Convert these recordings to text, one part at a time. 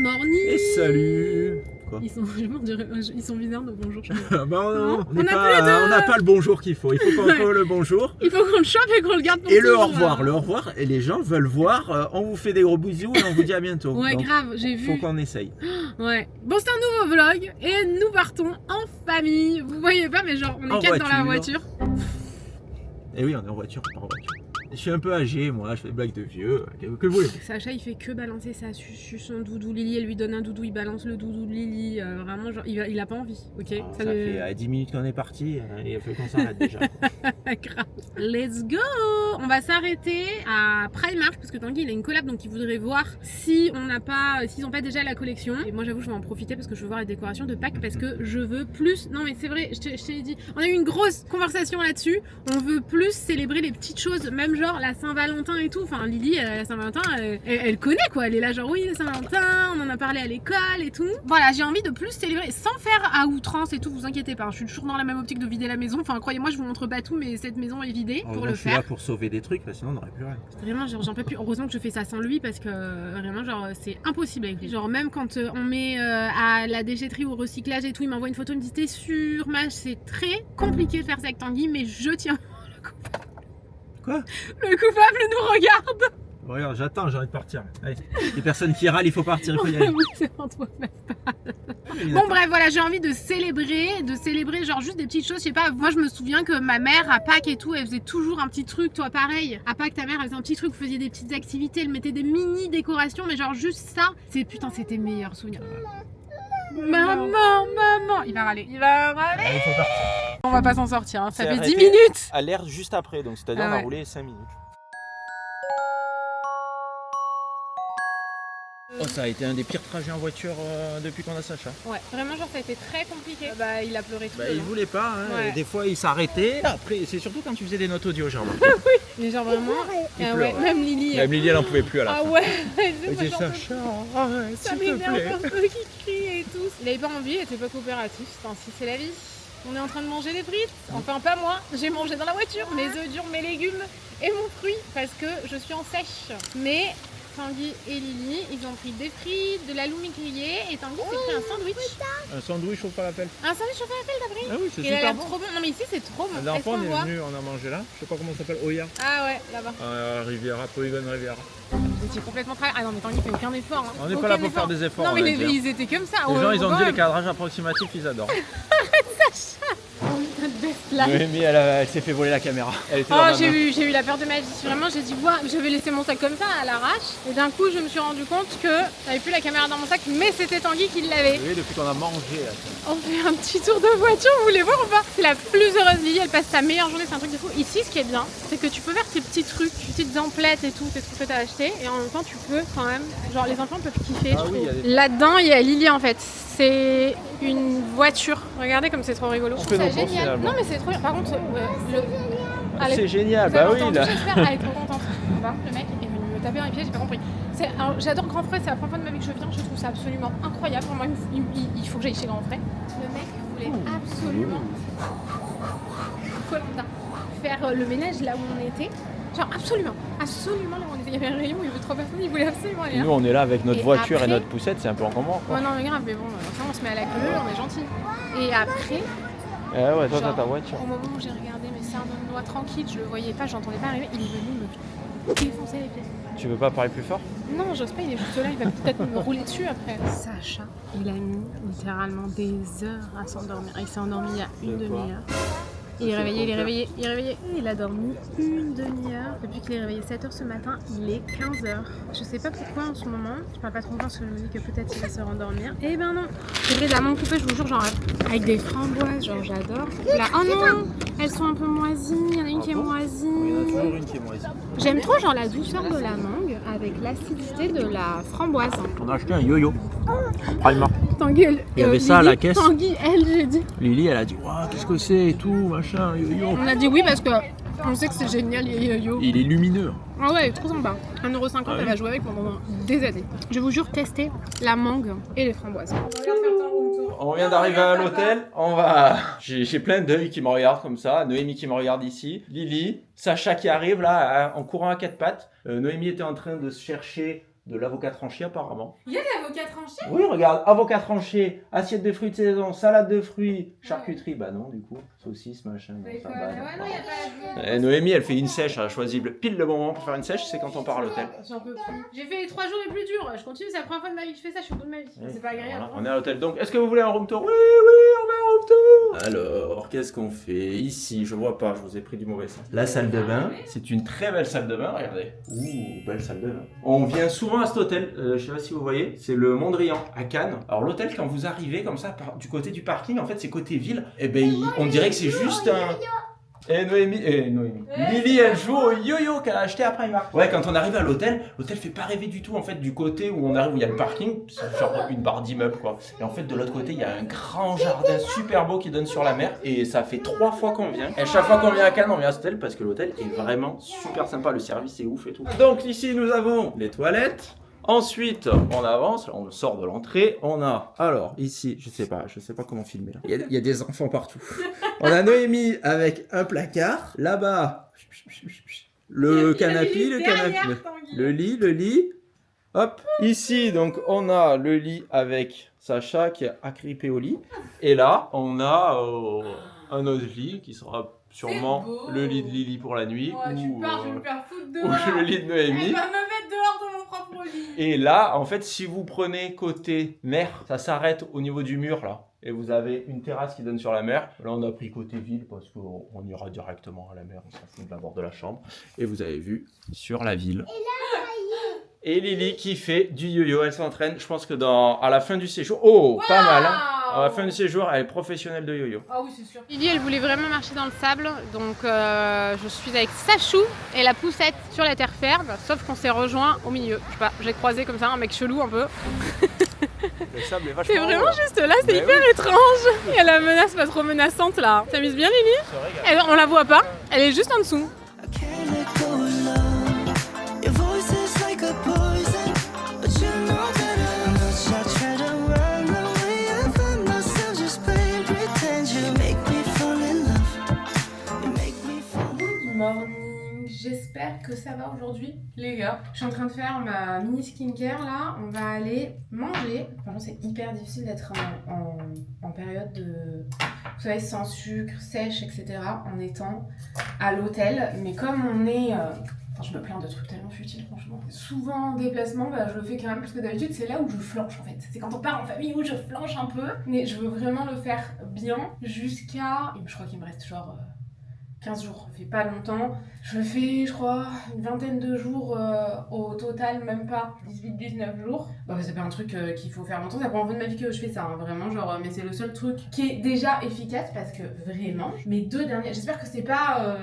morning. Et salut. Quoi? Ils sont bizarres nos bonjours. On n'a pas le bonjour qu'il faut. Il faut qu'on ait le bonjour. Il faut qu'on le chope et qu'on le garde pour et toujours. Le au revoir. Le au revoir. Et les gens veulent voir. On vous fait des gros bisous et on vous dit à bientôt. Ouais, donc, grave, j'ai vu. Faut qu'on essaye. Ouais. Bon, c'est un nouveau vlog et nous partons en famille. Vous voyez pas, mais genre on est 4 dans la voiture. Et oui, on est en voiture. Je suis un peu âgé, moi, je fais des blagues de vieux. Que voulez-vous? Sacha, il fait que balancer ça sur son doudou. Lily, elle lui donne un doudou, il balance le doudou de Lily. Vraiment, genre, il a pas envie, ok? Ça fait 10 minutes qu'on est parti, il faut qu'on s'arrête déjà. Grave. Let's go! On va s'arrêter à Primark parce que Tanguy il a une collab donc il voudrait voir si on n'a pas, s'ils ont pas déjà la collection. Et moi j'avoue, je vais en profiter parce que je veux voir les décorations de Pâques parce que je veux plus. Non, mais c'est vrai, je t'ai dit, on a eu une grosse conversation là-dessus. On veut plus célébrer les petites choses, même genre la Saint-Valentin et tout. Enfin, Lily, la Saint-Valentin, elle connaît quoi. Elle est là, genre oui, la Saint-Valentin, on en a parlé à l'école et tout. Voilà, j'ai envie de plus célébrer sans faire à outrance et tout. Vous inquiétez pas, je suis toujours dans la même optique de vider la maison. Enfin, croyez-moi, je vous montre pas tout, mais cette maison est vidée pour le faire. Je suis là pour sauver des trucs, sinon on n'aurait plus rien. Vraiment, genre, j'en peux plus. Heureusement que je fais ça sans lui parce que vraiment, genre, c'est impossible avec lui. Genre, même quand on met à la déchetterie ou au recyclage et tout, il m'envoie une photo, il me dit t'es sûre, c'est très compliqué de faire ça avec Tanguy, mais je tiens. Quoi? Le coupable nous regarde. Regarde, j'attends, j'ai envie de partir. Allez, les personnes qui râlent, il faut partir, il faut y aller. Oui, c'est bon, toi, même pas. Bon bref, voilà, j'ai envie de célébrer genre juste des petites choses, je sais pas, moi je me souviens que ma mère à Pâques et tout, elle faisait toujours un petit truc, toi pareil, à Pâques ta mère elle faisait un petit truc, vous faisiez des petites activités, elle mettait des mini décorations, mais genre juste ça, c'était meilleur souvenir. Maman, il va râler, Allez, il faut partir. On va pas s'en sortir, hein. Ça fait 10 arrêté minutes. à l'air juste après, donc c'est-à-dire on a roulé 5 minutes. Oh, ça a été un des pires trajets en voiture depuis qu'on a Sacha. Ouais, vraiment genre ça a été très compliqué. Bah il a pleuré tout le Il long. voulait pas, hein. Ouais. Des fois il s'arrêtait. Après, c'est surtout quand tu faisais des notes audio, genre. Oui, mais genre vraiment, ouais, même Lily. Même Lily elle en pouvait plus à la fin. Ah ouais, Elle disait Sacha, ça m'énerve un peu qui crie et tout. Il avait pas envie, il était pas coopératif, ainsi c'est la vie. On est en train de manger des frites, enfin pas moi, j'ai mangé dans la voiture mes œufs durs, mes légumes et mon fruit parce que je suis en sèche. Mais Tanguy et Lily, ils ont pris des frites, de l'aloumi grillé et Tanguy s'est pris un sandwich. Un sandwich au falafel. Un sandwich au falafel t'as pris? Ah oui, c'est super super bon. Trop bon. Non mais ici c'est trop bon. La dernière fois on est venu, on a mangé là, je sais pas comment ça s'appelle, Oya. Ah ouais, là-bas. Riviera, Polygon Riviera. Vous étiez complètement travaillé. Ah non mais Tanguy fait aucun effort. Hein. On n'est pas là pour faire des efforts. Non mais ils étaient comme ça. Les gens ils ont dit les cadrages approximatifs, ils adorent. Sacha. Noémie elle s'est fait voler la caméra. J'ai eu la peur de ma vie. Vraiment j'ai dit ouais, je vais laisser mon sac comme ça à l'arrache. Et d'un coup je me suis rendu compte que j'avais plus la caméra dans mon sac, mais c'était Tanguy qui l'avait. Oui, depuis qu'on a mangé. On fait un petit tour de voiture, vous voulez voir ou pas? C'est la plus heureuse Lily, elle passe sa meilleure journée, c'est un truc de fou. Ici ce qui est bien, c'est que tu peux faire tes petits trucs, tes petites emplettes et tout, tes trucs que t'as acheté, et en même temps tu peux quand même, genre les enfants peuvent kiffer, je trouve. Là-dedans il y a Lily en fait. C'est une voiture. Regardez comme c'est trop rigolo. On fait nos courses, Non mais c'est trop bien. Par contre, c'est génial. Bah oui là. J'espère. Elle est trop contente. Le mec est venu me taper dans les pieds, j'ai pas compris. J'adore Grand Frais, c'est la première fois de ma vie que je viens. Je trouve ça absolument incroyable. Vraiment, il faut que j'aille chez Grand Frais. Le mec voulait absolument faire le ménage là où on était. Genre absolument là où on était. Il y avait un rayon où il y avait 3 personnes, il voulait absolument aller là. Nous on est là avec notre voiture après, et notre poussette, c'est un peu encombrant. Ouais non mais grave, mais bon, ça on se met à la queue, on est gentil. Et après, ouais, toi t'as ta voiture. Au moment où j'ai regardé mes Sardinois tranquille, je le voyais pas, je l'entendais pas arriver, il est venu me défoncer les pieds. Tu veux pas parler plus fort? Non, j'ose pas, il est juste là, il va peut-être me rouler dessus après. Sacha, il a mis littéralement des heures à s'endormir. Il s'est endormi il y a une demi-heure. Il est réveillé. Il a dormi une demi-heure. Depuis qu'il est réveillé 7h ce matin, il est 15h. Je sais pas pourquoi en ce moment. Je parle pas trop parce que je me dis que peut-être il va se rendormir. Eh ben non. C'est vrai, d'amandes coupées, je vous jure, genre avec des framboises, genre j'adore. Là, oh non, elles sont un peu moisies. Il y en a une qui est moisie. Il y en a toujours une qui est moisie. J'aime trop genre la douceur de la mangue avec l'acidité de la framboise. On a acheté un yo-yo. Primark. Tanguy, il y avait ça à la caisse. Tanguy, j'ai dit. Lily, elle a dit waouh, qu'est-ce que c'est et tout, machin, yo-yo. On a dit oui parce que on sait que c'est génial, yo-yo. Il est lumineux. Ah ouais, trop sympa. 1,50€, elle va jouer avec pendant des années. Je vous jure, tester la mangue et les framboises. On vient d'arriver à l'hôtel, j'ai plein d'œils qui me regardent comme ça, Noémie qui me regarde ici, Lily, Sacha qui arrive là en courant à 4 pattes. Noémie était en train de chercher de l'avocat tranché apparemment. Il y a de l'avocat tranché? Oui, regarde, avocat tranché, assiette de fruits de saison, salade de fruits, charcuterie, bah non du coup, saucisse, machin. Non, ça, bah, Ouais, non, il y a pas Et Noémie, elle fait une sèche, elle a choisi pile le bon moment pour faire une sèche, c'est quand on part à l'hôtel. J'en peux plus. J'ai fait les 3 jours les plus durs. Je continue, c'est la première fois de ma vie que je fais ça, je suis au bout de ma vie. Oui, C'est pas agréable. voilà, on est à l'hôtel. Donc, est-ce que vous voulez un room tour? Oui, on veut un room tour. Alors, qu'est-ce qu'on fait ici? Je vois pas, je vous ai pris du mauvais sens. La salle de bain, c'est une très belle salle de bain, regardez. Ouh, belle salle de bain. On vient souvent à cet hôtel, je sais pas si vous voyez, c'est le Mondrian à Cannes. Alors, l'hôtel, quand vous arrivez comme ça, du côté du parking, en fait, c'est côté ville, et ben, on dirait que c'est juste un. Et Noémie, Lily, elle joue au yo-yo qu'elle a acheté à Primark. Ouais, quand on arrive à l'hôtel fait pas rêver du tout en fait du côté où on arrive où il y a le parking, c'est genre une barre d'immeuble quoi. Et en fait de l'autre côté il y a un grand jardin super beau qui donne sur la mer et ça fait 3 fois qu'on vient. Et chaque fois qu'on vient à Cannes, on vient à cet hôtel parce que l'hôtel est vraiment super sympa, le service est ouf et tout. Donc ici nous avons les toilettes. Ensuite, on avance, on sort de l'entrée, on a, alors ici, je sais pas comment filmer là. Il y a des enfants partout. On a Noémie avec un placard, là-bas, le canapé, le lit, hop. Ici, donc, on a le lit avec Sacha qui est agrippé au lit. Et là, on a un autre lit qui sera sûrement le lit de Lily pour la nuit. Ouais, tu pars, je vais me faire foutre dehors. Ou le lit de Noémie. Elle va me mettre dehors de mon propre lit. Et là, en fait, si vous prenez côté mer, ça s'arrête au niveau du mur là. Et vous avez une terrasse qui donne sur la mer. Là, on a pris côté ville parce qu'on ira directement à la mer. On s'en fout d'abord de la chambre. Et vous avez vu sur la ville. Et Lily qui fait du yo-yo. Elle s'entraîne. Je pense que à la fin du séjour. Oh, wow, pas mal. Hein. À la fin du séjour, elle est professionnelle de yo-yo. Ah oui, c'est sûr. Lily, elle voulait vraiment marcher dans le sable. Donc, je suis avec Sachou et la poussette sur la terre ferme. Sauf qu'on s'est rejoint au milieu. Je sais pas, j'ai croisé comme ça un mec chelou un peu. Le sable est vachement. C'est vraiment juste là, c'est hyper étrange. Et la menace pas trop menaçante là. T'amuses bien, Lily? On la voit pas. Elle est juste en dessous. Morning, j'espère que ça va aujourd'hui les gars. Je suis en train de faire ma mini skincare là, on va aller manger. Franchement c'est hyper difficile d'être en période de, vous savez, sans sucre, sèche, etc. en étant à l'hôtel. Mais comme on est... je me plains de trucs tellement futiles franchement. Souvent en déplacement, je le fais quand même parce que d'habitude c'est là où je flanche en fait. C'est quand on part en famille où je flanche un peu. Mais je veux vraiment le faire bien jusqu'à... Je crois qu'il me reste genre... 15 jours, ça fait pas longtemps. Je le fais, je crois, une vingtaine de jours au total, même pas 18-19 jours. Bah, c'est pas un truc qu'il faut faire longtemps, c'est la première fois de ma vie que je fais ça, hein, vraiment, genre, mais c'est le seul truc qui est déjà efficace parce que vraiment, mes 2 derniers, j'espère que c'est pas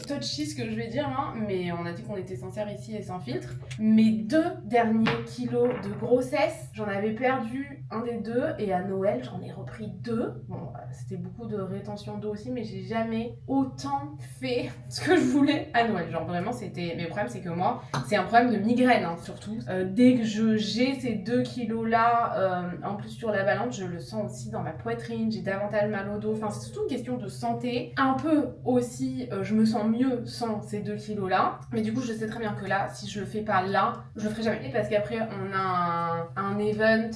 touchy ce que je vais dire, hein, mais on a dit qu'on était sincère ici et sans filtre. Mes 2 derniers kilos de grossesse, j'en avais perdu un des 2 et à Noël, j'en ai repris 2. Bon, c'était beaucoup de rétention d'eau aussi, mais j'ai jamais autant fait ce que je voulais à Noël. Genre vraiment, c'était... Mais le problème, c'est que moi, c'est un problème de migraine, hein, surtout. Dès que j'ai ces 2 kilos-là, en plus sur la balance, je le sens aussi dans ma poitrine, j'ai davantage mal au dos. Enfin, c'est surtout une question de santé. Un peu aussi, je me sens mieux sans ces 2 kilos-là. Mais du coup, je sais très bien que là, si je le fais pas là, je le ferai jamais. Parce qu'après, on a un event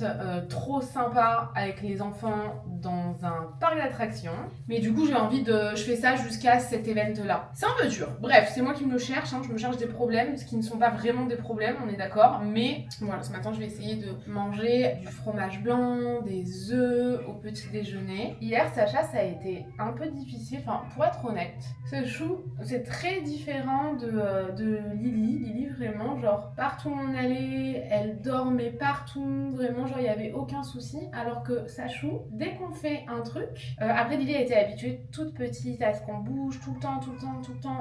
trop sympa avec les enfants dans un parc d'attractions. Mais du coup, j'ai envie de... Je fais ça jusqu'à cet event-là. C'est un peu dur. Bref, c'est moi qui me le cherche. Hein. Je me cherche des problèmes, ce qui ne sont pas vraiment des problèmes, on est d'accord. Mais voilà, ce matin, je vais essayer de manger du fromage blanc, des œufs au petit déjeuner. Hier, Sacha, ça a été un peu difficile. Enfin, pour être honnête, ce chou, c'est très différent de Lily. Lily, vraiment, genre, partout où on allait, elle dormait partout. Vraiment, genre, il n'y avait aucun souci. Alors que Sachou, dès qu'on fait un truc... après, Lily a été habituée toute petite à ce qu'on bouge tout le temps.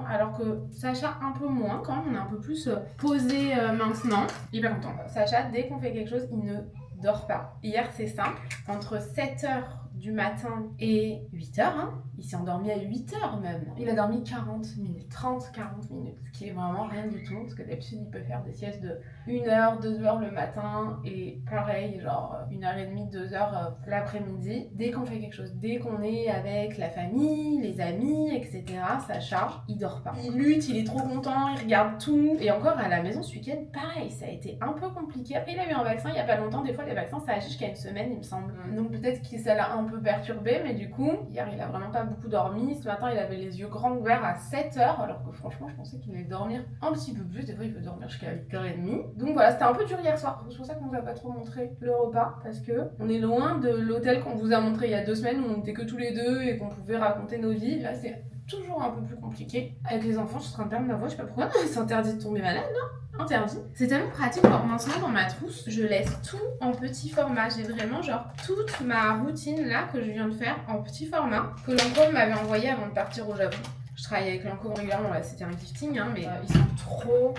Alors que Sacha, un peu moins quand même. On est un peu plus posé maintenant. Hyper content. Sacha, dès qu'on fait quelque chose, il ne dort pas. Hier, c'est simple. Entre 7h du matin et 8h. Hein. Il s'est endormi à 8h même. Il a dormi 40 minutes, 30-40 minutes, ce qui est vraiment rien du tout. Parce que d'habitude, il peut faire des siestes de 1h, 2h le matin et pareil, genre 1h30, 2h l'après-midi. Dès qu'on fait quelque chose, dès qu'on est avec la famille, les amis, etc., Sacha, il dort pas. Il lutte, il est trop content, il regarde tout. Et encore à la maison ce week-end, pareil, ça a été un peu compliqué. Après, il a eu un vaccin il y a pas longtemps. Des fois, les vaccins, ça agit jusqu'à une semaine, il me semble. Donc peut-être que ça l'a un peu perturbé, mais du coup, hier, il a vraiment pas beaucoup dormi. Ce matin, il avait les yeux grands ouverts à 7h, alors que franchement, je pensais qu'il allait dormir un petit peu plus. Des fois, il peut dormir jusqu'à 8h30. Donc voilà, c'était un peu dur hier soir. C'est pour ça qu'on vous a pas trop montré le repas, parce que on est loin de l'hôtel qu'on vous a montré il y a 2 semaines où on était que tous les deux et qu'on pouvait raconter nos vies. Là, c'est toujours un peu plus compliqué. Avec les enfants, je suis en train de perdre ma voix, je sais pas pourquoi. C'est interdit de tomber malade, non? Interdit. C'est tellement pratique. Alors maintenant, dans ma trousse, je laisse tout en petit format. J'ai vraiment genre toute ma routine là que je viens de faire en petit format que Lancôme m'avait envoyé avant de partir au Japon. Je travaille avec Lancôme régulièrement, là c'était un gifting, hein, mais ils sont trop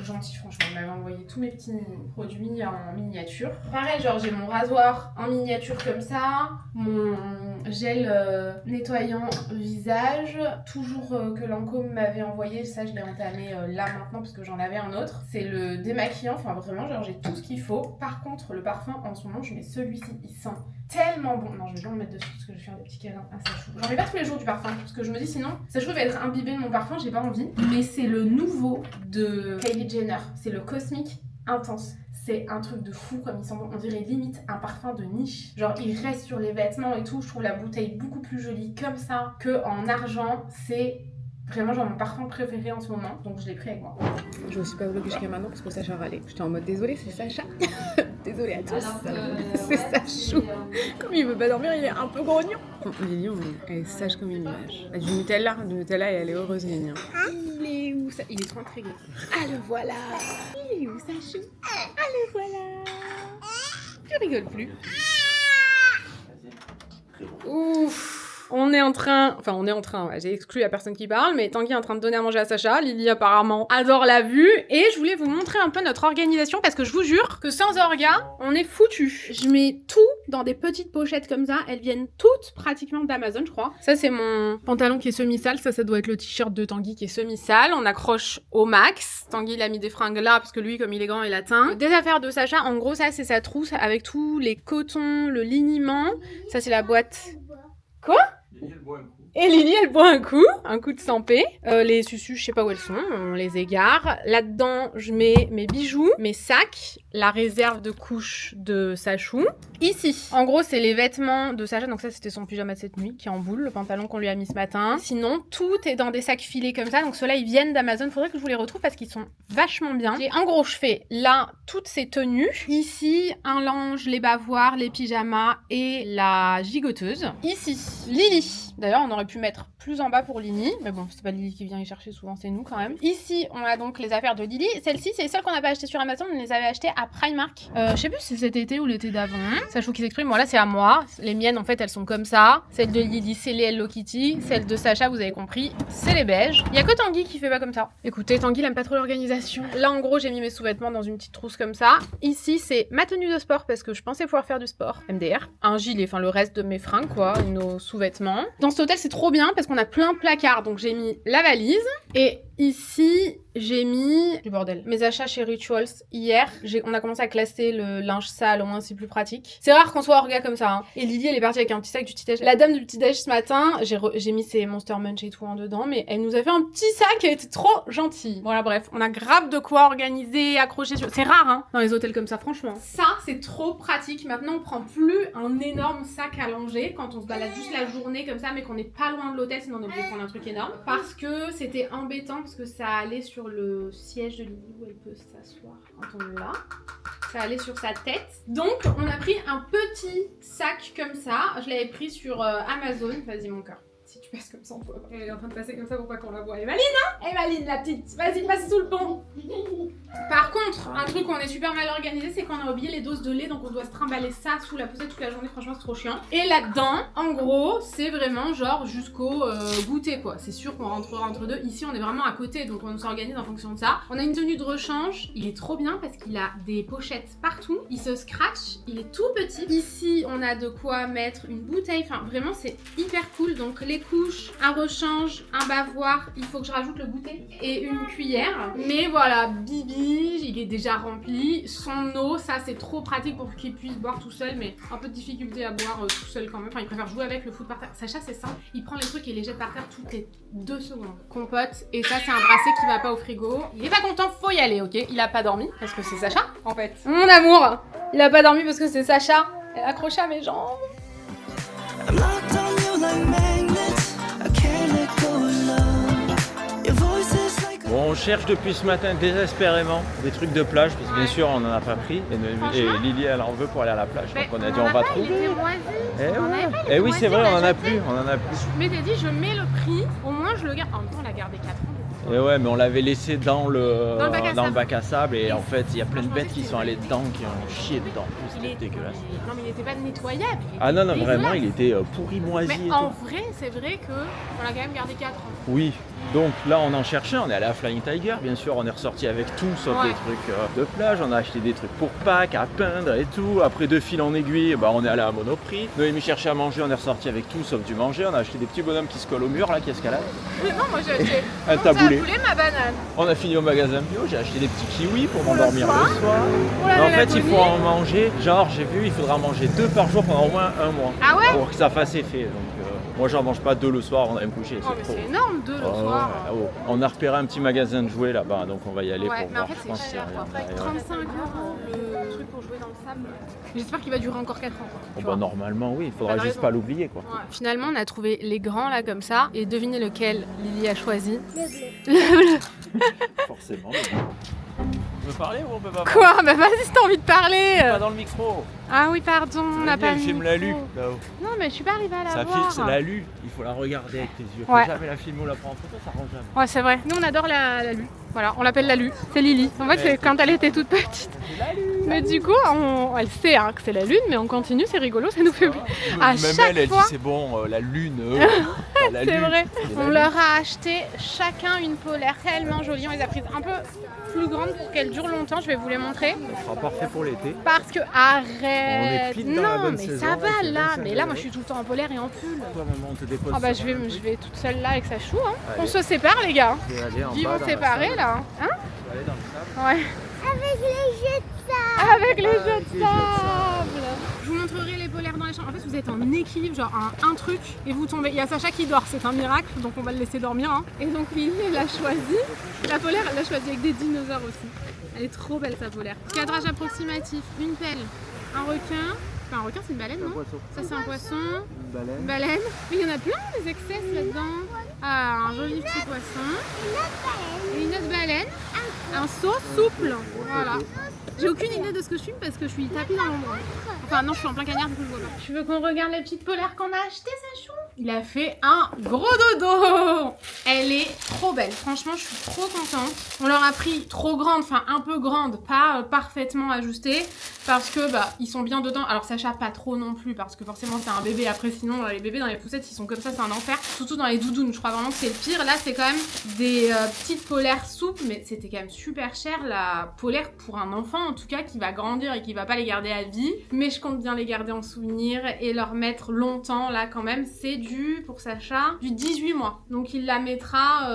gentils, franchement. Ils m'avaient envoyé tous mes petits produits en miniature. Pareil, genre j'ai mon rasoir en miniature comme ça, mon gel nettoyant visage, toujours que Lancôme m'avait envoyé, ça je l'ai entamé là maintenant parce que j'en avais un autre. C'est le démaquillant, enfin vraiment genre j'ai tout ce qu'il faut. Par contre le parfum en ce moment je mets celui-ci, il sent tellement bon. Non, je vais bien le mettre dessus parce que je vais faire des petits câlins à Sachou. J'en mets pas tous les jours du parfum parce que je me dis sinon Sachou va être imbibé de mon parfum, j'ai pas envie. Mais c'est le nouveau de Kylie Jenner, c'est le Cosmic Intense. C'est un truc de fou comme il sent bon. On dirait limite un parfum de niche. Genre il reste sur les vêtements et tout. Je trouve la bouteille beaucoup plus jolie comme ça que en argent. C'est vraiment genre mon parfum préféré en ce moment. Donc je l'ai pris avec moi. Je me suis pas vloguée jusqu'à maintenant parce que Sacha râlait. J'étais en mode désolée, c'est Sacha. Désolée à tous. C'est Sachou. Comme il veut pas dormir, il est un peu grognon. Lily, elle est sage comme une image. Elle a du Nutella et elle est heureuse, Lily. Il est où ça? Il est trop intrigué. Ah le voilà. Il est où Sachou? Ah le voilà. Je rigole plus. Ouf. On est en train, ouais, j'ai exclu la personne qui parle, mais Tanguy est en train de donner à manger à Sacha. Lily apparemment adore la vue. Et je voulais vous montrer un peu notre organisation parce que je vous jure que sans orga, on est foutu. Je mets tout dans des petites pochettes comme ça. Elles viennent toutes pratiquement d'Amazon, je crois. Ça, c'est mon pantalon qui est semi-sale. Ça doit être le t-shirt de Tanguy qui est semi-sale. On accroche au max. Tanguy, il a mis des fringues là parce que lui, comme il est grand, il atteint. Des affaires de Sacha, en gros, ça, c'est sa trousse avec tous les cotons, le liniment. Ça, c'est la boîte. Quoi? Et Lily, elle boit un coup de Sampé. Les susus, je sais pas où elles sont, on les égare. Là-dedans, je mets mes bijoux, mes sacs, la réserve de couches de Sachou. Ici, en gros, c'est les vêtements de Sacha. Donc ça, c'était son pyjama de cette nuit, qui est en boule, le pantalon qu'on lui a mis ce matin. Sinon, tout est dans des sacs filés comme ça. Donc ceux-là, ils viennent d'Amazon. Faudrait que je vous les retrouve parce qu'ils sont vachement bien. Et en gros, je fais là toutes ces tenues. Ici, un linge, les bavoirs, les pyjamas et la gigoteuse. Ici, Lily. D'ailleurs, on aurait pu mettre plus en bas pour Lily, mais bon, c'est pas Lily qui vient y chercher souvent, c'est nous quand même. Ici, on a donc les affaires de Lily. Celles-ci, c'est celles qu'on n'a pas achetées sur Amazon, on les avait achetées à Primark. Je sais plus si c'est cet été ou l'été d'avant. Sachou qui s'exprime, voilà, c'est à moi. Les miennes, en fait, elles sont comme ça. Celles de Lily, c'est les Hello Kitty. Celles de Sacha, vous avez compris, c'est les beiges. Il y a que Tanguy qui fait pas comme ça. Écoutez, Tanguy, il aime pas trop l'organisation. Là, en gros, j'ai mis mes sous-vêtements dans une petite trousse comme ça. Ici, c'est ma tenue de sport parce que je pensais pouvoir faire du sport. MDR. Un gilet, enfin le reste de mes fringues, quoi, nos sous-vêtements. Dans cet hôtel, c'est trop bien parce qu'on a plein de placards. Donc j'ai mis la valise et ici j'ai mis du bordel. Mes achats chez Rituals hier. On a commencé à classer le linge sale, au moins c'est plus pratique. C'est rare qu'on soit orga comme ça. Hein. Et Lily elle est partie avec un petit sac du petit-déj. La dame du petit-déj ce matin, j'ai mis ses Monster Munch et tout en dedans, mais elle nous a fait un petit sac, elle était trop gentille. Voilà bref, on a grave de quoi organiser, accrocher sur... C'est rare hein, dans les hôtels comme ça franchement. Ça c'est trop pratique. Maintenant on prend plus un énorme sac à langer quand on se balade juste la journée comme ça, mais qu'on n'est pas loin de l'hôtel, sinon on est obligé de prendre un truc énorme. Parce que c'était embêtant, parce que ça allait sur le siège de Lily où elle peut s'asseoir quand on est là. Ça allait sur sa tête. Donc on a pris un petit sac comme ça. Je l'avais pris sur Amazon. Vas-y mon cœur. Si tu passes comme ça, on voit pas. Elle est en train de passer comme ça pour pas qu'on la voie. Evaline, hein? Evaline, la petite, vas-y, passe sous le pont. Par contre, un truc où on est super mal organisé, c'est qu'on a oublié les doses de lait, donc on doit se trimballer ça sous la poussette toute la journée, franchement c'est trop chiant. Et là-dedans, en gros, c'est vraiment genre jusqu'au goûter quoi. C'est sûr qu'on rentrera entre deux. Ici on est vraiment à côté, donc on s'organise en fonction de ça. On a une tenue de rechange, il est trop bien parce qu'il a des pochettes partout, il se scratch, il est tout petit. Ici on a de quoi mettre une bouteille, enfin vraiment c'est hyper cool. Donc les couches, un rechange, un bavoir, il faut que je rajoute le goûter et une cuillère. Mais voilà, Bibi, il est déjà rempli. Son eau, ça c'est trop pratique pour qu'il puisse boire tout seul, mais un peu de difficulté à boire tout seul quand même. Enfin, il préfère jouer avec, le foot par terre. Sacha, c'est simple, il prend les trucs et les jette par terre toutes les 2 secondes. Compote, et ça c'est un bracelet qui va pas au frigo. Il est pas content, faut y aller, ok? Il a pas dormi parce que c'est Sacha, en fait. Mon amour, il a pas dormi parce que c'est Sacha. Elle est accrochée à mes jambes. Bon, on cherche depuis ce matin désespérément des trucs de plage, parce que bien sûr on n'en a pas pris. Et Lily elle en veut pour aller à la plage. Donc on a dit on va trouver. Et oui, c'est vrai, on en a plus. Je m'étais dit, je mets le prix, au moins je le garde. En même temps, on l'a gardé 4 ans. Et ouais, mais on l'avait laissé dans le bac à sable et en fait il y a plein de bêtes qui sont allées dedans, qui ont chié dedans. C'était dégueulasse. Non mais il était pas nettoyable. Ah non, vraiment il était pourri, moisi. Mais en vrai, c'est vrai qu'on l'a quand même gardé 4 ans. Oui, donc là on en cherchait, on est allé à Flying Tiger, bien sûr on est ressorti avec tout sauf des trucs de plage, on a acheté des trucs pour Pâques, à peindre et tout. Après de fil en aiguille, on est allé à Monoprix. Noémie cherchait à manger, on est ressorti avec tout sauf du manger. On a acheté des petits bonhommes qui se collent au mur là, qui escaladent. Non, moi j'ai acheté un taboulé. Ma banane. On a fini au magasin bio, j'ai acheté des petits kiwis pour m'endormir le soir. Mais en fait il faut en manger, genre j'ai vu, il faudra en manger 2 par jour pendant au moins 1 mois. Ah ouais? Pour que ça fasse effet. Donc moi j'en mange pas 2 le soir avant d'aller me coucher. Oh mais c'est énorme 2 le soir. Oh. On a repéré un petit magasin de jouets là-bas, donc on va y aller pour mais voir. En fait, je pense c'est cher, qu'il y a rien. 35 € le truc pour jouer dans le sable. J'espère qu'il va durer encore 4 ans. Quoi, normalement oui, il faudra juste pas l'oublier quoi. Ouais. Finalement on a trouvé les grands là comme ça, et devinez lequel Lily a choisi. Forcément. On peut parler ou on peut pas parler? Quoi? Bah vas-y si t'as envie de parler. Pas dans le micro. Ah oui pardon, on n'a pas mis. Filme la lue là-haut. Non mais je suis pas arrivée à la voir. C'est la lue, il faut la regarder avec tes yeux. Faut jamais la filmer ou la prendre en photo, ça rend jamais. Ouais c'est vrai, nous on adore la lue. Voilà, on l'appelle la lue. C'est Lily. En fait c'est quand elle était toute petite. Mais du coup, elle sait que c'est la lune, mais on continue, c'est rigolo, ça nous fait à même chaque elle fois. dit c'est bon, la lune. C'est vrai. On leur a acheté chacun une polaire tellement jolie. On les a prises un peu plus grandes pour qu'elles durent longtemps. Je vais vous les montrer. Ça sera parfait pour l'été. Parce que arrête. On est dans la bonne mais saison, ça va là. ça mais là, moi, je suis tout le temps en polaire et en pull. Toi, maman, on te dépose. Ah bah je vais toute seule là avec sa chou. On se sépare les gars. Vivons séparés là. Hein? Aller dans le sable. Ouais. Avec les jeux de sable. Avec les jeux de sable. Je vous montrerai les polaires dans les chambres. En fait, vous êtes en équilibre, genre un truc, et vous tombez. Il y a Sacha qui dort, c'est un miracle, donc on va le laisser dormir. Hein. Et donc Lily, elle l'a choisi. La polaire, elle l'a choisi avec des dinosaures aussi. Elle est trop belle sa polaire. Cadrage approximatif, une pelle, un requin. Enfin, un requin, c'est une baleine, non? Ça, c'est un poisson. Une baleine. Mais il y en a plein, des excès là-dedans. Ah, un joli petit poisson. Et une autre baleine. Un seau souple. Voilà. J'ai aucune idée de ce que je fume parce que je suis tapie dans l'ombre. Enfin, non, je suis en plein cagnard, du coup, je vois pas. Tu veux qu'on regarde les petites polaires qu'on a achetées, Sachou? Il a fait un gros dodo. Elle est trop belle. Franchement, je suis trop contente. On leur a pris trop grande, enfin un peu grande, pas parfaitement ajustée, parce que ils sont bien dedans. Alors Sacha pas trop non plus, parce que forcément c'est un bébé. Après sinon les bébés dans les poussettes ils sont comme ça, c'est un enfer. Surtout dans les doudounes, je crois vraiment que c'est le pire. Là c'est quand même des petites polaires souples, mais c'était quand même super cher la polaire pour un enfant en tout cas qui va grandir et qui va pas les garder à vie. Mais je compte bien les garder en souvenir et leur mettre longtemps là quand même. C'est pour Sacha du 18 mois. Donc il la mettra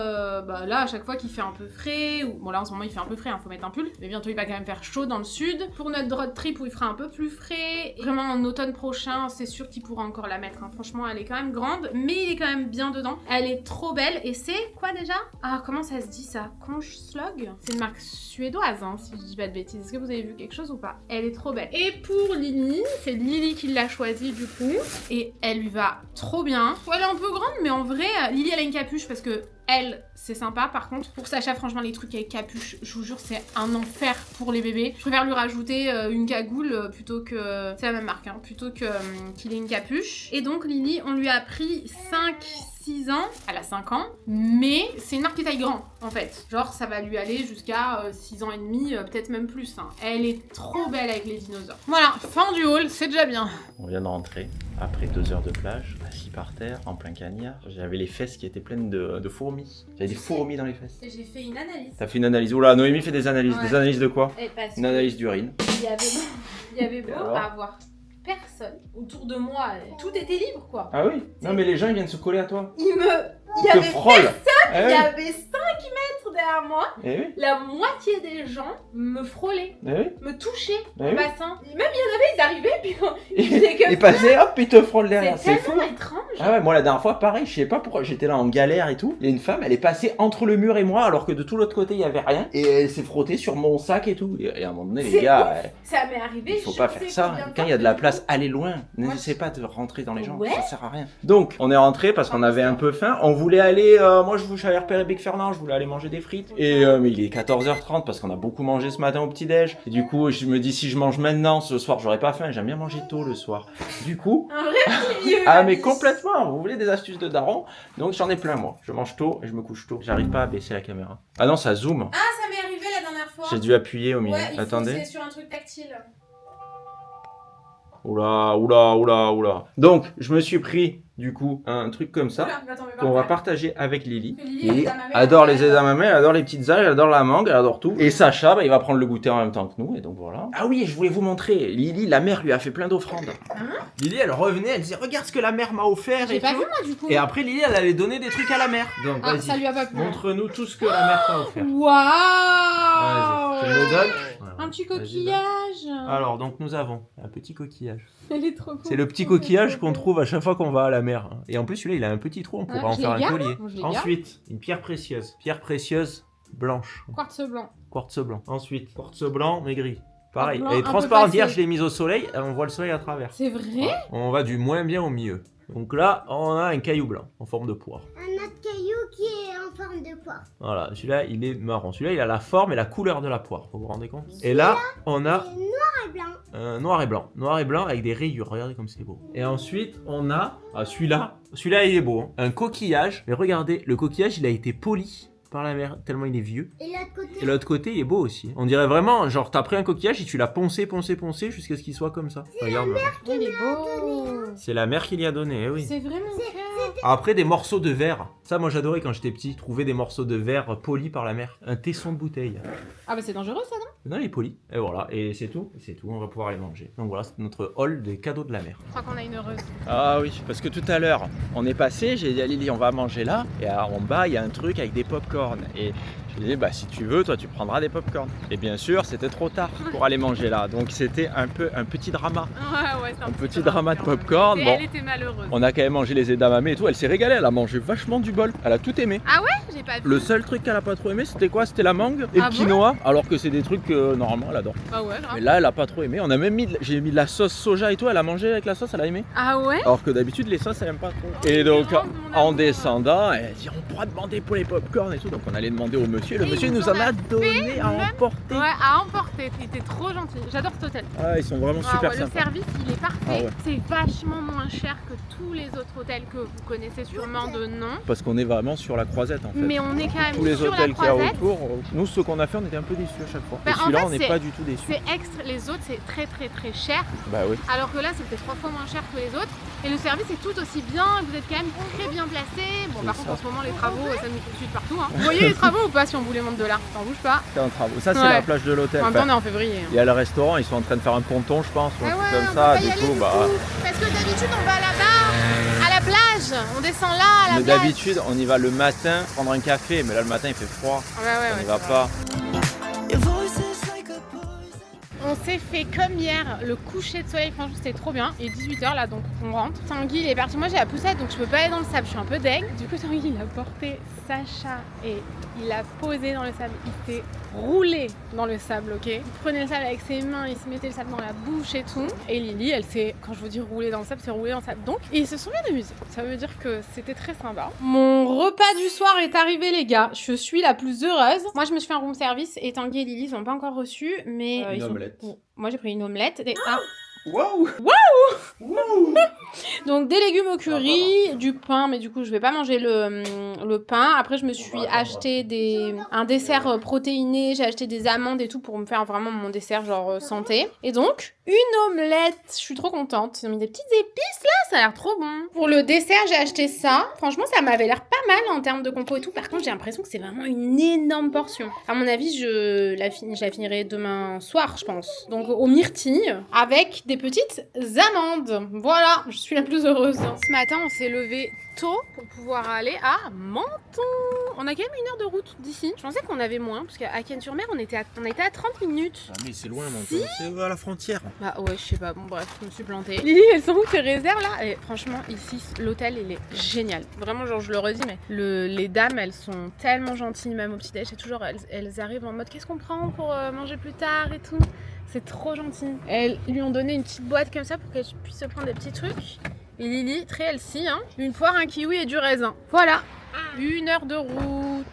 là à chaque fois qu'il fait un peu frais. Ou bon là en ce moment il fait un peu frais, faut mettre un pull. Mais bientôt il va quand même faire chaud dans le sud. Pour notre road trip où il fera un peu plus frais. Vraiment en automne prochain, c'est sûr qu'il pourra encore la mettre. Hein. Franchement elle est quand même grande, mais il est quand même bien dedans. Elle est trop belle et c'est quoi déjà? Ah comment ça se dit ça? Konchslog? C'est une marque suédoise hein, si je dis pas de bêtises. Est-ce que vous avez vu quelque chose ou pas? Elle est trop belle. Et pour Lily, c'est Lily qui l'a choisie du coup. Et elle lui va trop bien. Elle est un peu grande, mais en vrai, Lily elle a une capuche parce que Elle, c'est sympa. Par contre, pour Sacha, franchement, les trucs avec capuche, je vous jure, c'est un enfer pour les bébés. Je préfère lui rajouter une cagoule plutôt que... C'est la même marque, hein, plutôt que qu'il ait une capuche. Et donc, Lily, on lui a pris 6 ans, elle a 5 ans, mais c'est une marque qui taille grand en fait. Genre ça va lui aller jusqu'à 6 ans et demi, peut-être même plus. Hein. Elle est trop belle avec les dinosaures. Voilà, fin du haul, c'est déjà bien. On vient de rentrer après 2 heures de plage, assis par terre, en plein cagnard. J'avais les fesses qui étaient pleines de fourmis. J'avais des fourmis dans les fesses. J'ai fait une analyse. T'as fait une analyse. Oula, Noémie fait des analyses. Ouais. Des analyses de quoi? Parce Une analyse d'urine. il y avait beau avoir personne autour de moi. Tout était libre quoi. Ah oui? Non mais les gens ils viennent se coller à toi. Il y Ils te avait frôlent. personne, Eh il oui. y avait 5 mètres derrière moi. Eh oui. La moitié des gens me frôlaient, Eh oui. me touchaient Eh au oui. bassin. Et même il y en avait, ils arrivaient, puis ils faisaient comme Ils passaient, hop, ils te frôlent derrière. C'est C'est fou. tellement étrange. Ah ouais, moi la dernière fois, pareil, je sais pas pourquoi, j'étais là en galère et tout. Il y a une femme, elle est passée entre le mur et moi, alors que de tout l'autre côté, il y avait rien. Et elle s'est frottée sur mon sac et tout. Et à un moment donné, les C'est gars, Ça m'est arrivé. il faut pas faire ça. Quand il y a de la place, allez loin. N'essayez pas de rentrer dans les gens, Ouais. ça sert à rien. Donc, on est rentré parce qu'on avait un peu faim. On voulait aller, moi j'avais repéré Big Fernand, je voulais aller manger des frites. Et mais il est 14h30 parce qu'on a beaucoup mangé ce matin au petit-déj. Et du coup, je me dis si je mange maintenant, ce soir, j'aurais pas faim. J'aime bien manger tôt le soir. Du coup, Un vrai petit vieux. ah mais complètement, vous voulez des astuces de daron? Donc j'en ai plein moi. Je mange tôt et je me couche tôt. J'arrive pas à baisser la caméra. Ah non, ça zoome. Ah, ça m'est arrivé la dernière fois. J'ai dû appuyer au milieu. Ouais, Attendez. c'est sur un truc tactile. Oula, oula, oula, oula. Donc, je me suis pris, du coup, un truc comme ça, Oula, attends, mais qu'on va par partager avec Lily. Lily, Lily les edamame, adore elle les edamame, elle adore les petites algues, elle adore la mangue, elle adore tout. Et Sacha, bah, il va prendre le goûter en même temps que nous, et donc voilà. Ah oui, je voulais vous montrer, Lily, la mère lui a fait plein d'offrandes. Lily, elle revenait, elle disait, regarde ce que la mère m'a offert J'ai et pas tout. vu moi du coup. Et après, Lily, elle allait donner des trucs à la mère. Donc, Ah, vas-y, ça lui a pas plu. montre-nous tout ce que la mère t'a offert. Waouh. Vas-y, tu me le donnes. Voilà. Un petit Vas-y, coquillage. Alors, donc nous avons un petit coquillage. Elle est trop cool. C'est le petit coquillage qu'on trouve à chaque fois qu'on va à la mer. Et en plus, celui-là, il a un petit trou, on pourra en je faire un les garde, collier. je les garde. Ensuite, une pierre précieuse. Pierre précieuse blanche. Quartz blanc. Quartz blanc. Ensuite, quartz blanc mais gris. Pareil, Blanc, elle est un peu transparente. passé. Hier, je l'ai mise au soleil, on voit le soleil à travers. C'est vrai. Ouais. On va du moins bien au milieu. Donc là, on a un caillou blanc en forme de poire. Un autre caillou qui est en forme de poire. Voilà, celui-là, il est marron. Celui-là, il a la forme et la couleur de la poire. Vous vous rendez compte? Et là, on a C'est noir et blanc. noir et blanc. Noir et blanc avec des rayures. Regardez comme c'est beau. Et ensuite, on a celui-là. Celui-là, il est beau. Hein. Un coquillage. Mais regardez, le coquillage, il a été poli par la mer tellement il est vieux. Et l'autre côté. Et l'autre côté, il est beau aussi. On dirait vraiment, genre, t'as pris un coquillage et tu l'as poncé jusqu'à ce qu'il soit comme ça. Regarde. Il est beau. C'est la mère qui l'y a donné, eh oui. C'est vraiment clair. Après, des morceaux de verre. Ça, moi, j'adorais quand j'étais petit. Trouver des morceaux de verre polis par la mer. Un tesson de bouteille. Ah bah c'est dangereux ça non? Non, il est poli. Et voilà. Et c'est tout. C'est tout. On va pouvoir les manger. Donc voilà, c'est notre haul des cadeaux de la mer. Je crois qu'on a une heureuse. Ah oui, parce que tout à l'heure, on est passé, j'ai dit à Lily, on va manger là. Et en bas, il y a un truc avec des pop-corn. Et je lui ai dit, bah si tu veux, toi, tu prendras des pop-corn. Et bien sûr, c'était trop tard pour aller manger là. Donc c'était un petit drama. Ouais, c'est Un petit drama de pop-corn. Et Bon, elle était malheureuse. on a quand même mangé les edamame et tout. Elle s'est régalée, elle a mangé vachement du bol. Elle a tout aimé. Ah ouais? J'ai pas vu. Le seul truc qu'elle a pas trop aimé, c'était quoi? C'était la mangue et Ah le bon quinoa. Alors que c'est des trucs que normalement elle adore. Bah ouais, grave. Mais là, elle a pas trop aimé. On a même j'ai mis de la sauce soja et tout. Elle a mangé avec la sauce, elle a aimé. Ah ouais? Alors que d'habitude, les sauces, elle aime pas trop. Et donc, vraiment mon en amour. descendant, elle a dit on pourra demander pour les popcorn et tout. Donc, on allait demander au monsieur. Le Et monsieur il nous nous en en a a donné à même- emporter. Ouais, à emporter. Il était trop gentil. J'adore cet hôtel. Ah, ils sont vraiment Ah super ouais, le sympas. service, il est parfait. Ah ouais. C'est vachement moins cher que tous les autres hôtels que vous connaissez sûrement de nom. Parce qu'on est vraiment sur la croisette en fait. Mais on est quand même Tous les sur hôtels la qu'il y a croisette. autour, nous, ce qu'on a fait, on était un peu déçus à chaque fois. Bah, Et en celui-là, fait, on n'est c'est- pas du tout déçus. C'est extra. Les autres, c'est très très très cher. Bah oui. Alors que là, c'était 3 fois moins cher que les autres. Et le service est tout aussi bien. Vous êtes quand même très bien placé. Bon, par C'est contre, ça. en ce moment, les travaux, ça nous poursuit de partout. Hein. Vous voyez les travaux ou pas si on vous les montre de là? T'en bouge pas. C'est un travaux. Ça, c'est Ouais. la plage de l'hôtel. En même temps, Enfin, on est en février. hein. il y a le restaurant, ils sont en train de faire un ponton, je pense, ou un Ah truc ouais, comme on ça. peut pas y Du aller coup, du bah. tout. Parce que d'habitude, on va là-bas, à la plage. On descend là, à la Mais plage. d'habitude, on y va le matin prendre un café, mais là, le matin, il fait froid. Ouais, ouais, On ouais, n'y va c'est pas. vrai. On s'est fait comme hier le coucher de soleil, franchement c'était trop bien. Il est 18h là donc on rentre. Tanguy il est parti, moi j'ai la poussette donc je peux pas aller dans le sable, je suis un peu deg. Du coup Tanguy il a porté Sacha et il a posé dans le sable, il s'est roulé dans le sable, ok. Il prenait le sable avec ses mains, il se mettait le sable dans la bouche et tout. Et Lily elle s'est, quand je vous dis rouler dans le sable, c'est rouler dans le sable. Donc ils se sont bien amusés, ça veut dire que c'était très sympa. Mon repas du soir est arrivé les gars, je suis la plus heureuse. Moi je me suis fait un room service et Tanguy et Lily ils ont pas encore reçu mais Une omelette. Moi j'ai pris une omelette. Ah. Waouh! Donc des légumes au curry, du pain, mais du coup je vais pas manger le pain. Après je me suis acheté un dessert protéiné, j'ai acheté des amandes et tout pour me faire vraiment mon dessert genre santé. Et donc une omelette, je suis trop contente. Ils ont mis des petites épices là, ça a l'air trop bon. Pour le dessert j'ai acheté ça. Franchement ça m'avait l'air pas mal en termes de compo et tout. Par contre j'ai l'impression que c'est vraiment une énorme portion. À mon avis je la finirai demain soir je pense. Donc aux myrtilles avec des petites amandes. Voilà, je suis la plus heureuse. Ce matin, on s'est levé tôt pour pouvoir aller à Menton. On a quand même 1 heure de route d'ici. Je pensais qu'on avait moins, parce qu'à Cannes-sur-Mer, on était à 30 minutes. Ah mais c'est loin Menton, c'est à la frontière. Bah ouais, je sais pas, bon bref, je me suis plantée. Lily, elles sont où tes réserves là? Et franchement, ici, l'hôtel, il est génial. Vraiment, genre, je le redis, mais les dames, elles sont tellement gentilles, même au petit-déj. C'est toujours, elles arrivent en mode, qu'est-ce qu'on prend pour manger plus tard et tout. C'est trop gentil. Elles lui ont donné une petite boîte comme ça pour qu'elle puisse se prendre des petits trucs. Et Lily, très healthy, hein. Une poire, un kiwi et du raisin. Voilà. 1 heure de route.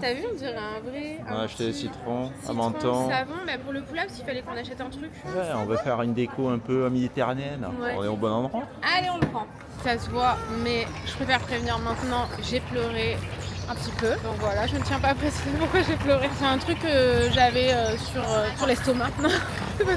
T'as vu, on dirait un vrai... On a acheté des citrons à Menton. Savon, mais pour le poulet, parce qu'il fallait qu'on achète un truc. Ouais, on va faire une déco un peu méditerranéenne. Ouais. On est au bon endroit. Allez, on le prend. Ça se voit, mais je préfère prévenir maintenant. J'ai pleuré un petit peu. Donc voilà, je ne tiens pas à préciser pourquoi j'ai pleuré. C'est un truc que j'avais sur l'estomac.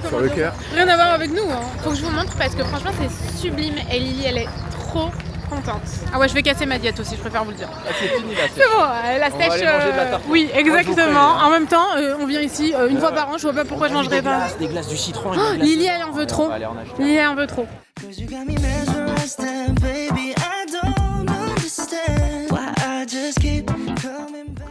Sur le cœur. Rien à voir avec nous. Hein. Faut que je vous montre parce que franchement, c'est sublime. Et Lily, elle est trop contente. Ah ouais, je vais casser ma diète aussi, je préfère vous le dire. Ah, c'est fini là. C'est bon, la on va aller manger de la tarte. Oui, exactement. Moi, en même temps, on vient ici une fois par an. Je vois pas pourquoi je mangerais pas. Des glaces, du citron. Oh, Lily, elle en veut trop. Lily, elle en veut trop.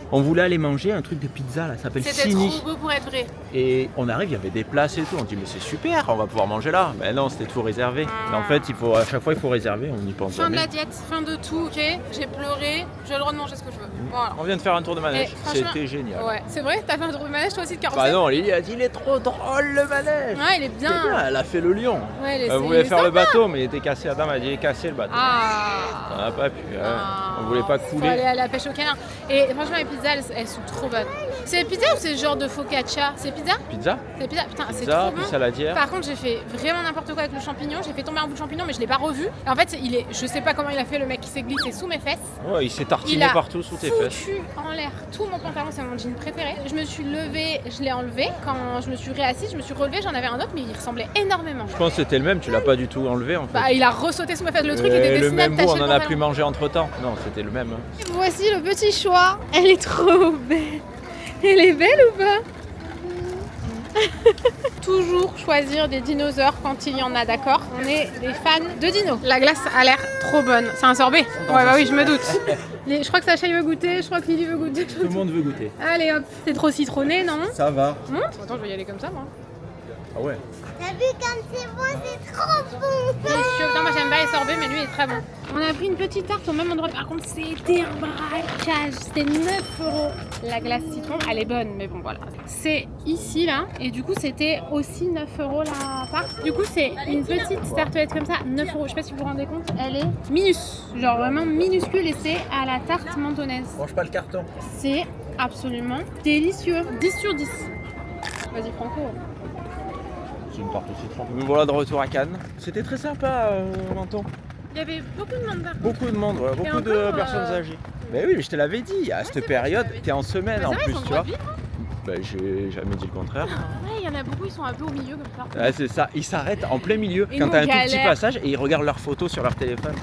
On voulait aller manger un truc de pizza là, ça s'appelle C'était Cini. trop beau pour être vrai. Et on arrive, il y avait des places et tout. On dit mais c'est super, on va pouvoir manger là. Mais non, c'était tout réservé. Mais en fait, à chaque fois il faut réserver, on y pense Fin de jamais. la diète, fin de tout, ok. J'ai pleuré, j'ai le droit de manger ce que je veux. Voilà. On vient de faire un tour de manège, franchement, c'était génial. Ouais, c'est vrai, t'as fait un tour de manège toi aussi de carrousel? Bah non, Lily a dit il est trop drôle le manège. Ouais, il est bien. C'est bien, elle a fait le lion. Ouais, Elle voulait faire le bateau, mais il était cassé. Adam a dit il est cassé le bateau. Ah. On n'a pas pu. Ah. On voulait pas Faut couler. aller à la pêche au canard. Et franchement, les pizzas, elles sont trop bonnes. C'est pizza ou c'est genre de focaccia? C'est pizza? Pizza, C'est pizza, putain, c'est pizza, trop puis bon. saladière. Par contre, j'ai fait vraiment n'importe quoi avec le champignon. J'ai fait tomber un bout de champignon, mais je l'ai pas revu. Et en fait, je sais pas comment il a fait, le mec qui s'est glissé sous mes fesses. Ouais, il s'est Il tartiné a partout sous tes fesses. foutu en l'air tout mon pantalon, c'est mon jean préféré. Je me suis levée, je l'ai enlevé. Quand je me suis réassise, je me suis relevée, j'en avais un autre, mais il ressemblait énormément. Je pense que c'était le même, tu l'as pas du tout enlevé en fait. Bah, il a ressauté sous ma fesse. Le truc était le destiné à même me bout, tacher on le en a pantalon. plus mangé entre temps. Non, c'était le même. Hein. Voici le petit choix. Elle est trop belle. Elle est belle ou pas? Toujours choisir des dinosaures quand il y en a, d'accord? On est des fans de dinos. La glace a l'air trop bonne. C'est un sorbet? Ouais, bah oui, je me doute. Je crois que Sacha veut goûter, je crois que Lily veut goûter. Tout le monde veut goûter. Allez hop, c'est trop citronné, non? Ça va. Attends, je vais y aller comme ça, moi. Ah ouais. T'as vu comme c'est bon, c'est trop bon. Délicieux. Non, moi j'aime pas les sorbets, mais lui il est très bon. On a pris une petite tarte au même endroit. Par contre, c'était un braquage. C'était 9 €. La glace citron, elle est bonne, mais bon, voilà. C'est ici, là. Et du coup, c'était aussi 9 € la tarte. Du coup, c'est une petite tartelette comme ça, 9 €. Je sais pas si vous vous rendez compte, elle est minus. Genre vraiment minuscule et c'est à la tarte mentonnaise. Mange pas le carton. C'est absolument délicieux. 10 sur 10. Vas-y, Franco. C'est une tarte au citron. Nous voilà de retour à Cannes. C'était très sympa, Menton. Il y avait beaucoup de monde par contre. Beaucoup de monde, ouais, beaucoup de encore, personnes âgées. Mais oui, mais je te l'avais dit, à cette période, t'es en semaine en plus, tu vois. Bah, j'ai jamais dit le contraire. Ouais, il y en a beaucoup, ils sont un peu au milieu comme ça. Ouais, c'est ça, ils s'arrêtent en plein milieu Et quand nous, t'as un on tout petit galère. passage et ils regardent leurs photos sur leur téléphone.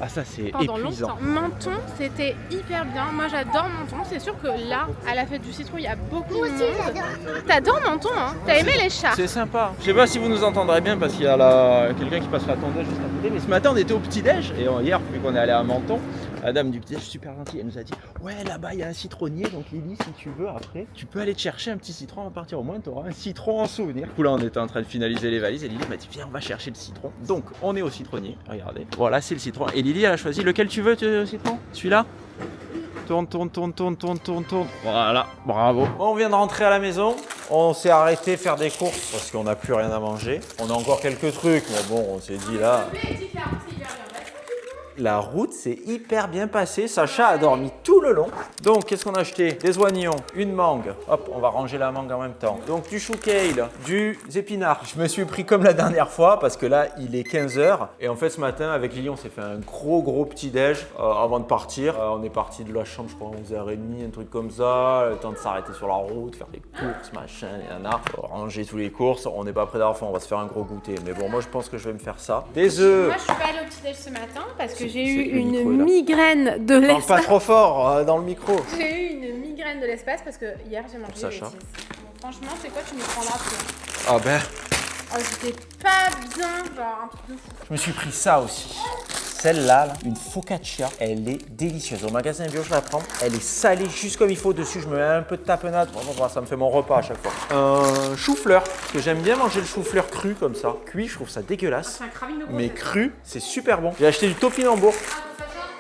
Ah, ça c'est Pendant épuisant. longtemps. Menton, c'était hyper bien. Moi, j'adore Menton. C'est sûr que là, à la fête du citron, il y a beaucoup de monde. T'adores Menton, hein? T'as aimé les chats? C'est sympa. Je sais pas si vous nous entendrez bien parce qu'il y a là quelqu'un qui passe la tondeuse juste à côté. Mais ce matin, on était au petit-déj et hier, vu qu'on est allé à Menton, La dame du petit déj, super gentille, elle nous a dit ouais, là-bas il y a un citronnier, donc Lily, si tu veux, après, tu peux aller te chercher un petit citron à partir, au moins tu auras un citron en souvenir. Du coup là, on était en train de finaliser les valises et Lily m'a dit viens, on va chercher le citron. Donc on est au citronnier, regardez. Voilà, c'est le citron. Et Lily, elle a choisi lequel tu veux, le citron? Celui-là? Tourne. Voilà, bravo. On vient de rentrer à la maison. On s'est arrêté faire des courses parce qu'on n'a plus rien à manger. On a encore quelques trucs, mais bon, on s'est dit là. La route s'est hyper bien passée. Sacha a dormi tout le long. Donc, qu'est-ce qu'on a acheté? Des oignons, une mangue. Hop, on va ranger la mangue en même temps. Donc, du chou kale, du épinards. Je me suis pris comme la dernière fois parce que là, il est 15h. Et en fait, ce matin, avec Lily, on s'est fait un gros petit-déj avant de partir. On est parti de la chambre, je crois, à 11h30, un truc comme ça. Le temps de s'arrêter sur la route, faire des courses, machin, ranger tous les courses. On n'est pas près d'avoir faim, on va se faire un gros goûter. Mais bon, moi, je pense que je vais me faire ça. Des œufs. Moi, je suis pas allée au petit-déj ce matin parce que j'ai eu une migraine de l'espace. Parle pas trop fort dans le micro. J'ai eu une migraine de l'espace parce que hier j'ai mangé des bêtises. Bon, franchement, c'est quoi, tu me prendras plus. Ah ben. Oh, j'étais pas bien, genre un truc de fou. Je me suis pris ça aussi. Celle-là, une focaccia, elle est délicieuse. Au magasin bio, je la prends. Elle est salée juste comme il faut. Dessus, je me mets un peu de tapenade. Bon, ça me fait mon repas à chaque fois. Un chou-fleur, parce que j'aime bien manger le chou-fleur cru comme ça. Cuit, je trouve ça dégueulasse. C'est un craving de Mais cru, c'est super bon. J'ai acheté du topinambour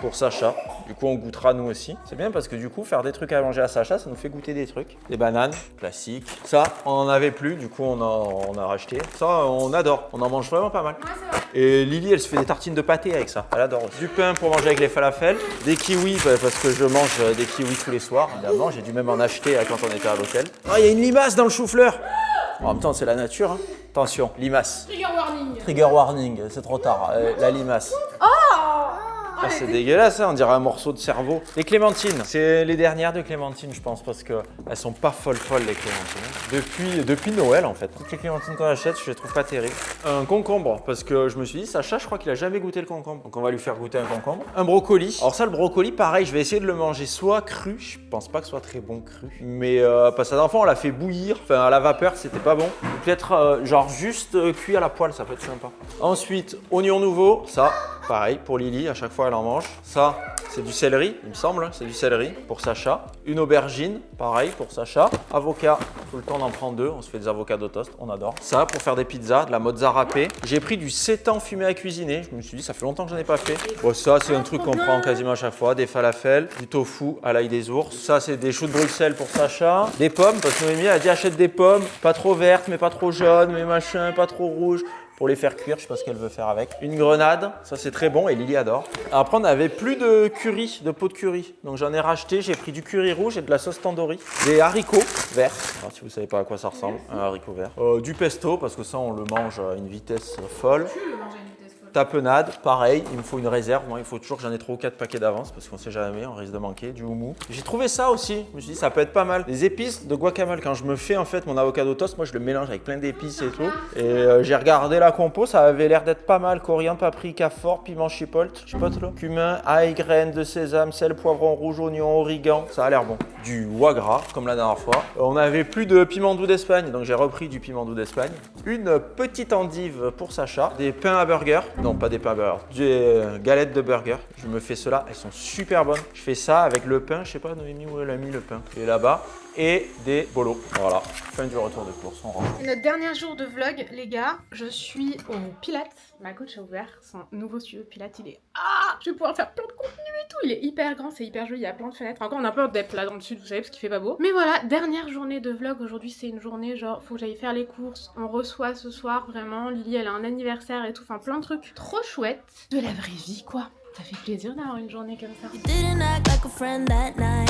pour Sacha. Du coup, on goûtera nous aussi. C'est bien parce que du coup, faire des trucs à manger à Sacha, ça nous fait goûter des trucs. Des bananes, classiques. Ça, on en avait plus, du coup, on a racheté. Ça, on adore. On en mange vraiment pas mal. Ouais, c'est vrai. Et Lily, elle se fait des tartines de pâté avec ça. Elle adore aussi. Du pain pour manger avec les falafels. Des kiwis, parce que je mange des kiwis tous les soirs. Évidemment, j'ai dû même en acheter quand on était à l'hôtel. Oh, il y a une limace dans le chou-fleur. En même temps, c'est la nature. Hein. Attention, limace. Trigger warning. Trigger warning, c'est trop tard. La limace. Ah, c'est dégueulasse, hein, on dirait un morceau de cerveau. Les clémentines, c'est les dernières de clémentines, je pense, parce qu'elles sont pas folles les clémentines. Depuis Noël, en fait. Toutes les clémentines qu'on achète, je les trouve pas terribles. Un concombre, parce que je me suis dit, Sacha, je crois qu'il a jamais goûté le concombre. Donc on va lui faire goûter un concombre. Un brocoli. Alors ça, le brocoli, pareil, je vais essayer de le manger soit cru. Je pense pas que ce soit très bon cru. Mais parce que la dernière fois, on l'a fait bouillir. Enfin, à la vapeur, c'était pas bon. Peut-être genre juste cuit à la poêle, ça peut être sympa. Ensuite, oignon nouveau. Ça, pareil, pour Lily, à chaque fois, elle en mange. Ça, c'est du céleri, il me semble, c'est du céleri pour Sacha. Une aubergine, pareil pour Sacha. Avocat, tout le temps on en prend 2, on se fait des avocats au toast, on adore. Ça, pour faire des pizzas, de la mozza râpée. J'ai pris du sétan fumé à cuisiner, je me suis dit, ça fait longtemps que j'en ai pas fait. Bon, ça, c'est un truc qu'on prend quasiment à chaque fois. Des falafels, du tofu à l'ail des ours. Ça, c'est des choux de Bruxelles pour Sacha. Des pommes, parce que Noémie a dit achète des pommes, pas trop vertes, mais pas trop jaunes, mais machin, pas trop rouges. Pour les faire cuire, je sais pas ce qu'elle veut faire avec. Une grenade, ça c'est très bon et Lily adore. Après on n'avait plus de curry, de pot de curry. Donc j'en ai racheté, j'ai pris du curry rouge et de la sauce tandoori. Des haricots verts, alors, si vous savez pas à quoi ça ressemble, un haricot vert. Du pesto, parce que ça on le mange à une vitesse folle. Tapenade, pareil, il me faut une réserve. Moi, il faut toujours que j'en ai 3 ou 4 paquets d'avance parce qu'on sait jamais, on risque de manquer. Du houmous. J'ai trouvé ça aussi. Je me suis dit, ça peut être pas mal. Les épices de guacamole. Quand je me fais en fait mon avocado toast, moi je le mélange avec plein d'épices et tout. Et j'ai regardé la compo, ça avait l'air d'être pas mal. Coriandre, paprika fort, piment chipotle, là. Cumin, ail, graines de sésame, sel, poivron rouge, oignon, origan. Ça a l'air bon. Du foie gras, comme la dernière fois. On n'avait plus de piment doux d'Espagne, donc j'ai repris du piment doux d'Espagne. Une petite endive pour Sacha. Des pains à burger. Non, pas des pains à burger, des galettes de burger. Je me fais cela, elles sont super bonnes. Je fais ça avec le pain, je sais pas Noémie où elle a mis le pain. Il est là-bas. Et des bolos. Voilà, fin du retour de course, on rentre. C'est notre dernier jour de vlog, les gars. Je suis au Pilates. Ma coach a ouvert son nouveau studio de Pilates. Il est... Ah, je vais pouvoir faire plein de contenu et tout. Il est hyper grand, c'est hyper joli, il y a plein de fenêtres. Encore, on a un peu d'être là dans le sud, vous savez, parce qu'il fait pas beau. Mais voilà, dernière journée de vlog. Aujourd'hui, c'est une journée genre, faut que j'aille faire les courses. On reçoit ce soir, vraiment. Lily, elle a un anniversaire et tout. Enfin, plein de trucs trop chouettes. De la vraie vie, quoi. Ça fait plaisir d'avoir une journée comme ça. Didn't act like a friend that night.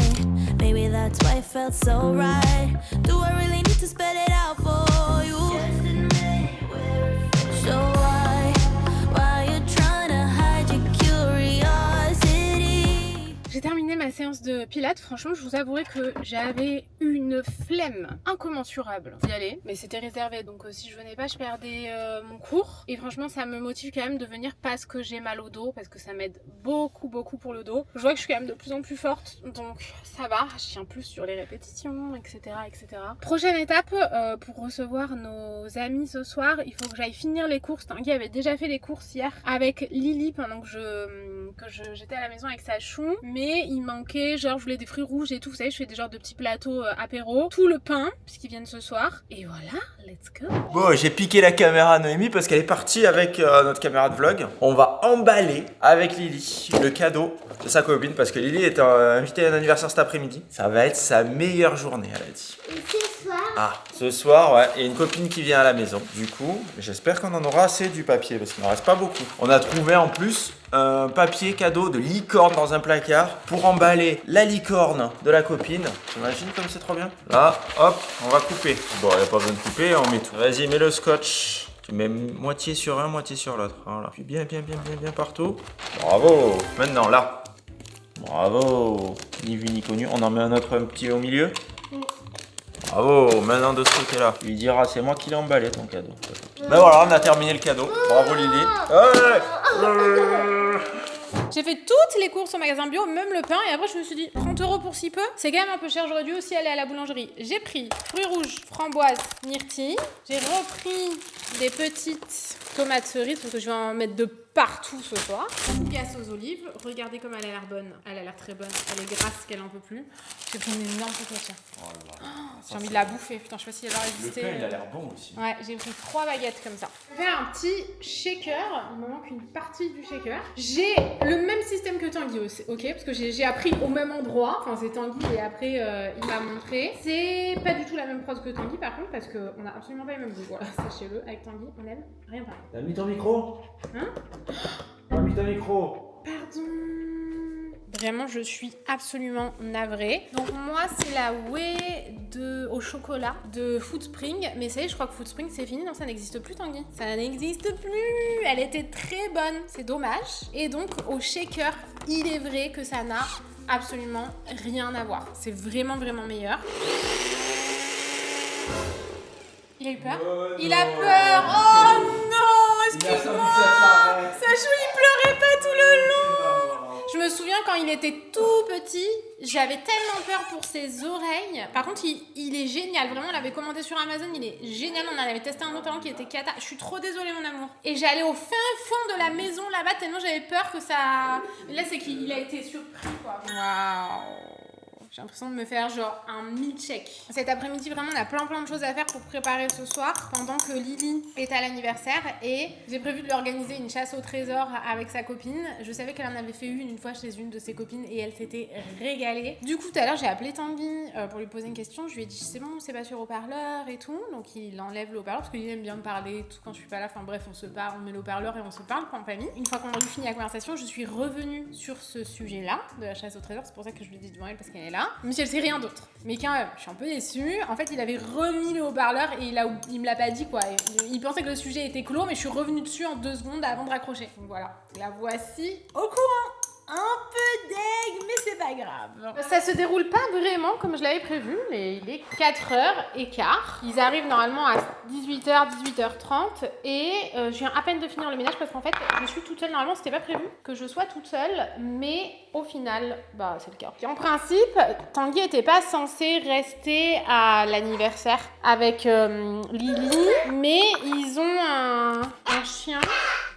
Maybe that's why it felt so right. Do I really need to spell it out for you? Just admit we're so why you trying to hide your curiosity? J'ai terminé ma séance de pilates, franchement, je vous avouerai que j'avais une flemme incommensurable d'y aller, mais c'était réservé, donc si je venais pas, je perdais mon cours. Et franchement, ça me motive quand même de venir parce que j'ai mal au dos, parce que ça m'aide beaucoup pour le dos. Je vois que je suis quand même de plus en plus forte, donc ça va, je tiens plus sur les répétitions, etc. Prochaine étape, pour recevoir nos amis ce soir, il faut que j'aille finir les courses. Tanguy avait déjà fait les courses hier avec Lily pendant que j'étais à la maison avec sa chou, mais il manquait, genre je voulais des fruits rouges et tout, vous savez, je fais des genres de petits plateaux apéro, tout le pain, puisqu'ils viennent ce soir, et voilà, let's go. Bon, j'ai piqué la caméra à Noémie parce qu'elle est partie avec notre caméra de vlog. On va emballer avec Lily le cadeau de sa copine parce que Lily est invitée à un anniversaire cet après-midi. Ça va être sa meilleure journée, elle a dit. Et ce soir, Ah, ce soir, ouais, et une copine qui vient à la maison. Du coup, j'espère qu'on en aura assez du papier parce qu'il n'en reste pas beaucoup. On a trouvé en plus un papier cadeau de licorne dans un placard pour emballer la licorne de la copine. T'imagines comme c'est trop bien? Là, hop, on va couper. Bon, il n'y a pas besoin de couper, on met tout. Vas-y, mets le scotch. Tu mets moitié sur un, moitié sur l'autre. Voilà. Puis bien partout. Bravo. Maintenant, là. Bravo. Ni vu ni connu. On en met un autre un petit au milieu. Bravo, maintenant de ce côté-là. Tu lui diras, c'est moi qui l'ai emballé ton cadeau. Ben voilà, on a terminé le cadeau. Bravo Lily. J'ai fait toutes les courses au magasin bio, même le pain, et après je me suis dit 30 € pour si peu, c'est quand même un peu cher, j'aurais dû aussi aller à la boulangerie. J'ai pris fruits rouges, framboises, myrtilles, j'ai repris des petites tomates cerises parce que je vais en mettre de partout ce soir. Fougasse aux olives, regardez comme elle a l'air bonne, elle a l'air très bonne, elle est grasse qu'elle en peut plus. J'ai pris une énorme focaccia. Oh là là. J'ai envie de la bouffer, putain je sais pas si elle va résister. Le pain il a l'air bon aussi. Ouais, j'ai pris 3 baguettes comme ça. Je vais faire un petit shaker, il me manque une partie du shaker. J'ai le même système que Tanguy, ok, parce que j'ai appris au même endroit, enfin c'est Tanguy et après il m'a montré. C'est pas du tout la même prod que Tanguy par contre, parce qu'on a absolument pas les mêmes goûts, voilà, sachez-le, avec Tanguy on aime rien pareil. T'as mis ton micro? Hein? T'as mis ton micro? Pardon. Vraiment, je suis absolument navrée. Donc moi, c'est la whey au chocolat de Foodspring. Mais ça y est, je crois que Foodspring, c'est fini. Non, ça n'existe plus, Tanguy. Ça n'existe plus. Elle était très bonne. C'est dommage. Et donc, au shaker, il est vrai que ça n'a absolument rien à voir. C'est vraiment meilleur. Il a eu peur? Il a peur. Oh non, excuse-moi. Sachou, il pleurait pas tout le long. Je me souviens quand il était tout petit, j'avais tellement peur pour ses oreilles. Par contre, il est génial. Vraiment, on l'avait commandé sur Amazon. Il est génial. On en avait testé un autre avant qui était cata. Je suis trop désolée, mon amour. Et j'allais au fin fond de la maison là-bas tellement j'avais peur que ça... Là, c'est qu'il a été surpris, quoi. Waouh. J'ai l'impression de me faire genre un milkshake. Cet après-midi, vraiment, on a plein de choses à faire pour préparer ce soir pendant que Lily est à l'anniversaire et j'ai prévu de lui organiser une chasse au trésor avec sa copine. Je savais qu'elle en avait fait une fois chez une de ses copines et elle s'était régalée. Du coup, tout à l'heure, j'ai appelé Tanguy pour lui poser une question. Je lui ai dit, c'est bon, c'est pas sur haut-parleur et tout. Donc, il enlève le haut-parleur parce qu'il aime bien me parler tout quand je suis pas là. Enfin bref, on se parle, on met le haut-parleur et on se parle en famille. Une fois qu'on a eu fini la conversation, je suis revenue sur ce sujet-là de la chasse au trésor. C'est pour ça que je lui dis devant elle parce qu'elle est là. Même si elle sait rien d'autre. Mais quand même, je suis un peu déçue. En fait, il avait remis le haut-parleur et il me l'a pas dit, quoi. Il pensait que le sujet était clos, mais je suis revenue dessus en 2 secondes avant de raccrocher. Donc voilà, la voici au courant. Un peu deg, mais c'est pas grave. Ça se déroule pas vraiment comme je l'avais prévu. Il est 4h15. Ils arrivent normalement à 18h, 18h30. Et je viens à peine de finir le ménage parce qu'en fait, je suis toute seule. Normalement, c'était pas prévu que je sois toute seule. Mais au final, bah, c'est le cas. En principe, Tanguy était pas censé rester à l'anniversaire avec Lily. Mais ils ont un chien.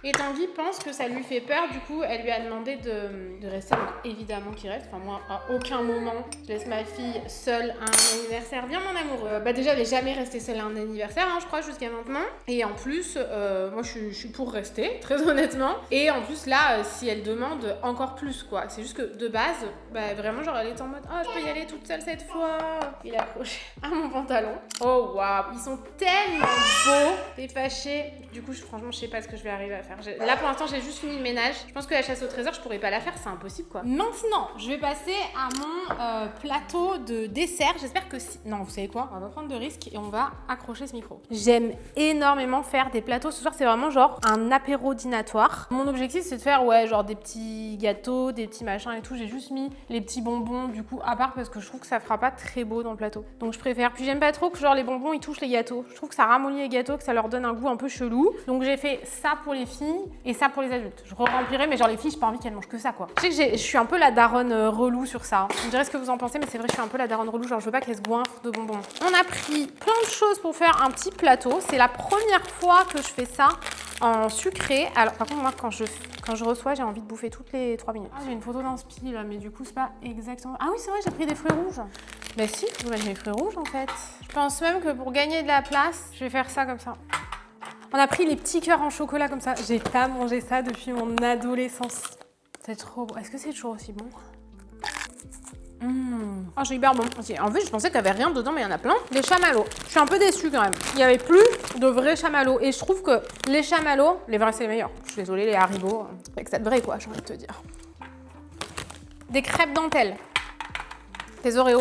Et Tanguy pense que ça lui fait peur, du coup elle lui a demandé de rester, donc évidemment qu'il reste. Enfin moi à aucun moment je laisse ma fille seule à un anniversaire. Viens mon amour. Bah déjà elle est jamais restée seule à un anniversaire, hein, je crois jusqu'à maintenant. Et en plus moi je suis pour rester, très honnêtement. Et en plus là si elle demande encore plus quoi. C'est juste que de base, bah vraiment genre elle est en mode oh je peux y aller toute seule cette fois. Il est accroché à mon pantalon. Oh waouh, ils sont tellement beaux. T'es fâché. Du coup franchement je sais pas ce que je vais arriver à faire. faire. Là, pour l'instant, j'ai juste fini le ménage. Je pense que la chasse au trésor, je pourrais pas la faire, c'est impossible, quoi. Maintenant, je vais passer à mon plateau de dessert. J'espère que si... Non, vous savez quoi? On va pas prendre de risques et on va accrocher ce micro. J'aime énormément faire des plateaux. Ce soir, c'est vraiment genre un apéro dînatoire. Mon objectif, c'est de faire, ouais, genre des petits gâteaux, des petits machins et tout. J'ai juste mis les petits bonbons, du coup, à part parce que je trouve que ça fera pas très beau dans le plateau. Donc, je préfère. Puis, j'aime pas trop que genre les bonbons, ils touchent les gâteaux. Je trouve que ça ramollit les gâteaux, que ça leur donne un goût un peu chelou. Donc, j'ai fait ça pour les filles et ça pour les adultes. Je remplirai, mais genre les filles, j'ai pas envie qu'elles mangent que ça, quoi. Je sais que je suis un peu la daronne relou sur ça. Vous me direz ce que vous en pensez, mais c'est vrai, je suis un peu la daronne relou. Genre, je veux pas qu'elles se goinfrent de bonbons. On a pris plein de choses pour faire un petit plateau. C'est la première fois que je fais ça en sucré. Alors, par contre, moi, quand je reçois, j'ai envie de bouffer toutes les 3 minutes. Ah, j'ai une photo d'inspi là, mais du coup, c'est pas exactement. Ah oui, c'est vrai, j'ai pris des fruits rouges. Bah si, je vais mettre mes fruits rouges en fait. Je pense même que pour gagner de la place, je vais faire ça comme ça. On a pris les petits cœurs en chocolat comme ça. J'ai pas mangé ça depuis mon adolescence. C'est trop bon. Est-ce que c'est toujours aussi bon? Oh, c'est hyper bon. En fait, je pensais qu'il n'y avait rien dedans, mais il y en a plein. Les chamallows. Je suis un peu déçue quand même. Il n'y avait plus de vrais chamallows. Et je trouve que les chamallows, les vrais, c'est les meilleurs. Je suis désolée, les Haribo, avec ça de vrai, quoi, j'ai envie de te dire. Des crêpes dentelles. Des Oreos.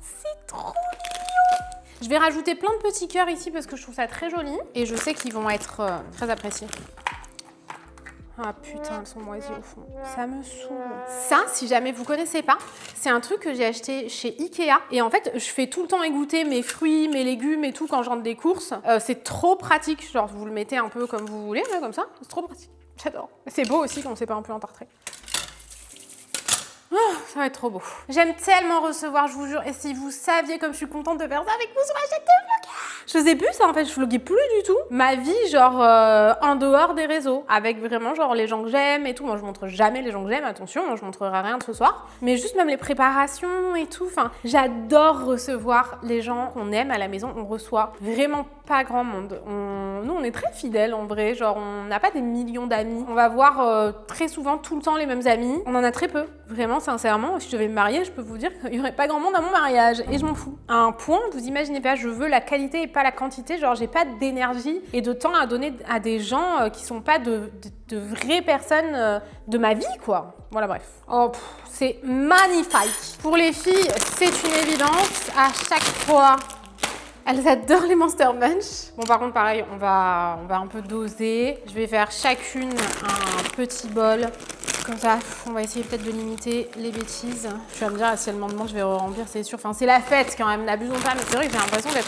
C'est trop mignon. Je vais rajouter plein de petits cœurs ici parce que je trouve ça très joli. Et je sais qu'ils vont être très appréciés. Ah putain, elles sont moisies au fond. Ça me saoule. Ça, si jamais vous connaissez pas, c'est un truc que j'ai acheté chez Ikea. Et en fait, je fais tout le temps égoutter mes fruits, mes légumes et tout quand je rentre des courses. C'est trop pratique. Genre, vous le mettez un peu comme vous voulez, là, comme ça. C'est trop pratique. J'adore. C'est beau aussi quand on sait pas un peu entartrer. Oh, ça va être trop beau. J'aime tellement recevoir, je vous jure. Et si vous saviez comme je suis contente de faire ça avec vous sur la chaîne de vlog. Je faisais plus ça en fait, je vloguais plus du tout. Ma vie genre en dehors des réseaux. Avec vraiment genre les gens que j'aime et tout. Moi je montre jamais les gens que j'aime, attention, moi je montrerai rien de ce soir. Mais juste même les préparations et tout. Enfin, j'adore recevoir les gens qu'on aime à la maison. On reçoit vraiment pas grand monde. Nous on est très fidèles en vrai. Genre on n'a pas des millions d'amis. On va voir très souvent tout le temps les mêmes amis. On en a très peu. Vraiment sincèrement, si je devais me marier, je peux vous dire qu'il y aurait pas grand monde à mon mariage. Et je m'en fous. À un point, vous imaginez pas, je veux la qualité et pas la quantité. Genre j'ai pas d'énergie et de temps à donner à des gens qui sont pas de vraies personnes de ma vie quoi. Voilà bref. Oh c'est magnifique. Pour les filles, c'est une évidence. À chaque fois, elles adorent les Monster Munch. Bon par contre pareil, on va un peu doser. Je vais faire chacune un petit bol. Comme ça, on va essayer peut-être de limiter les bêtises. Je vais me dire, si elle m'en demande, je vais remplir, c'est sûr. Enfin, c'est la fête quand même, n'abusons pas. Mais c'est vrai que j'ai l'impression d'être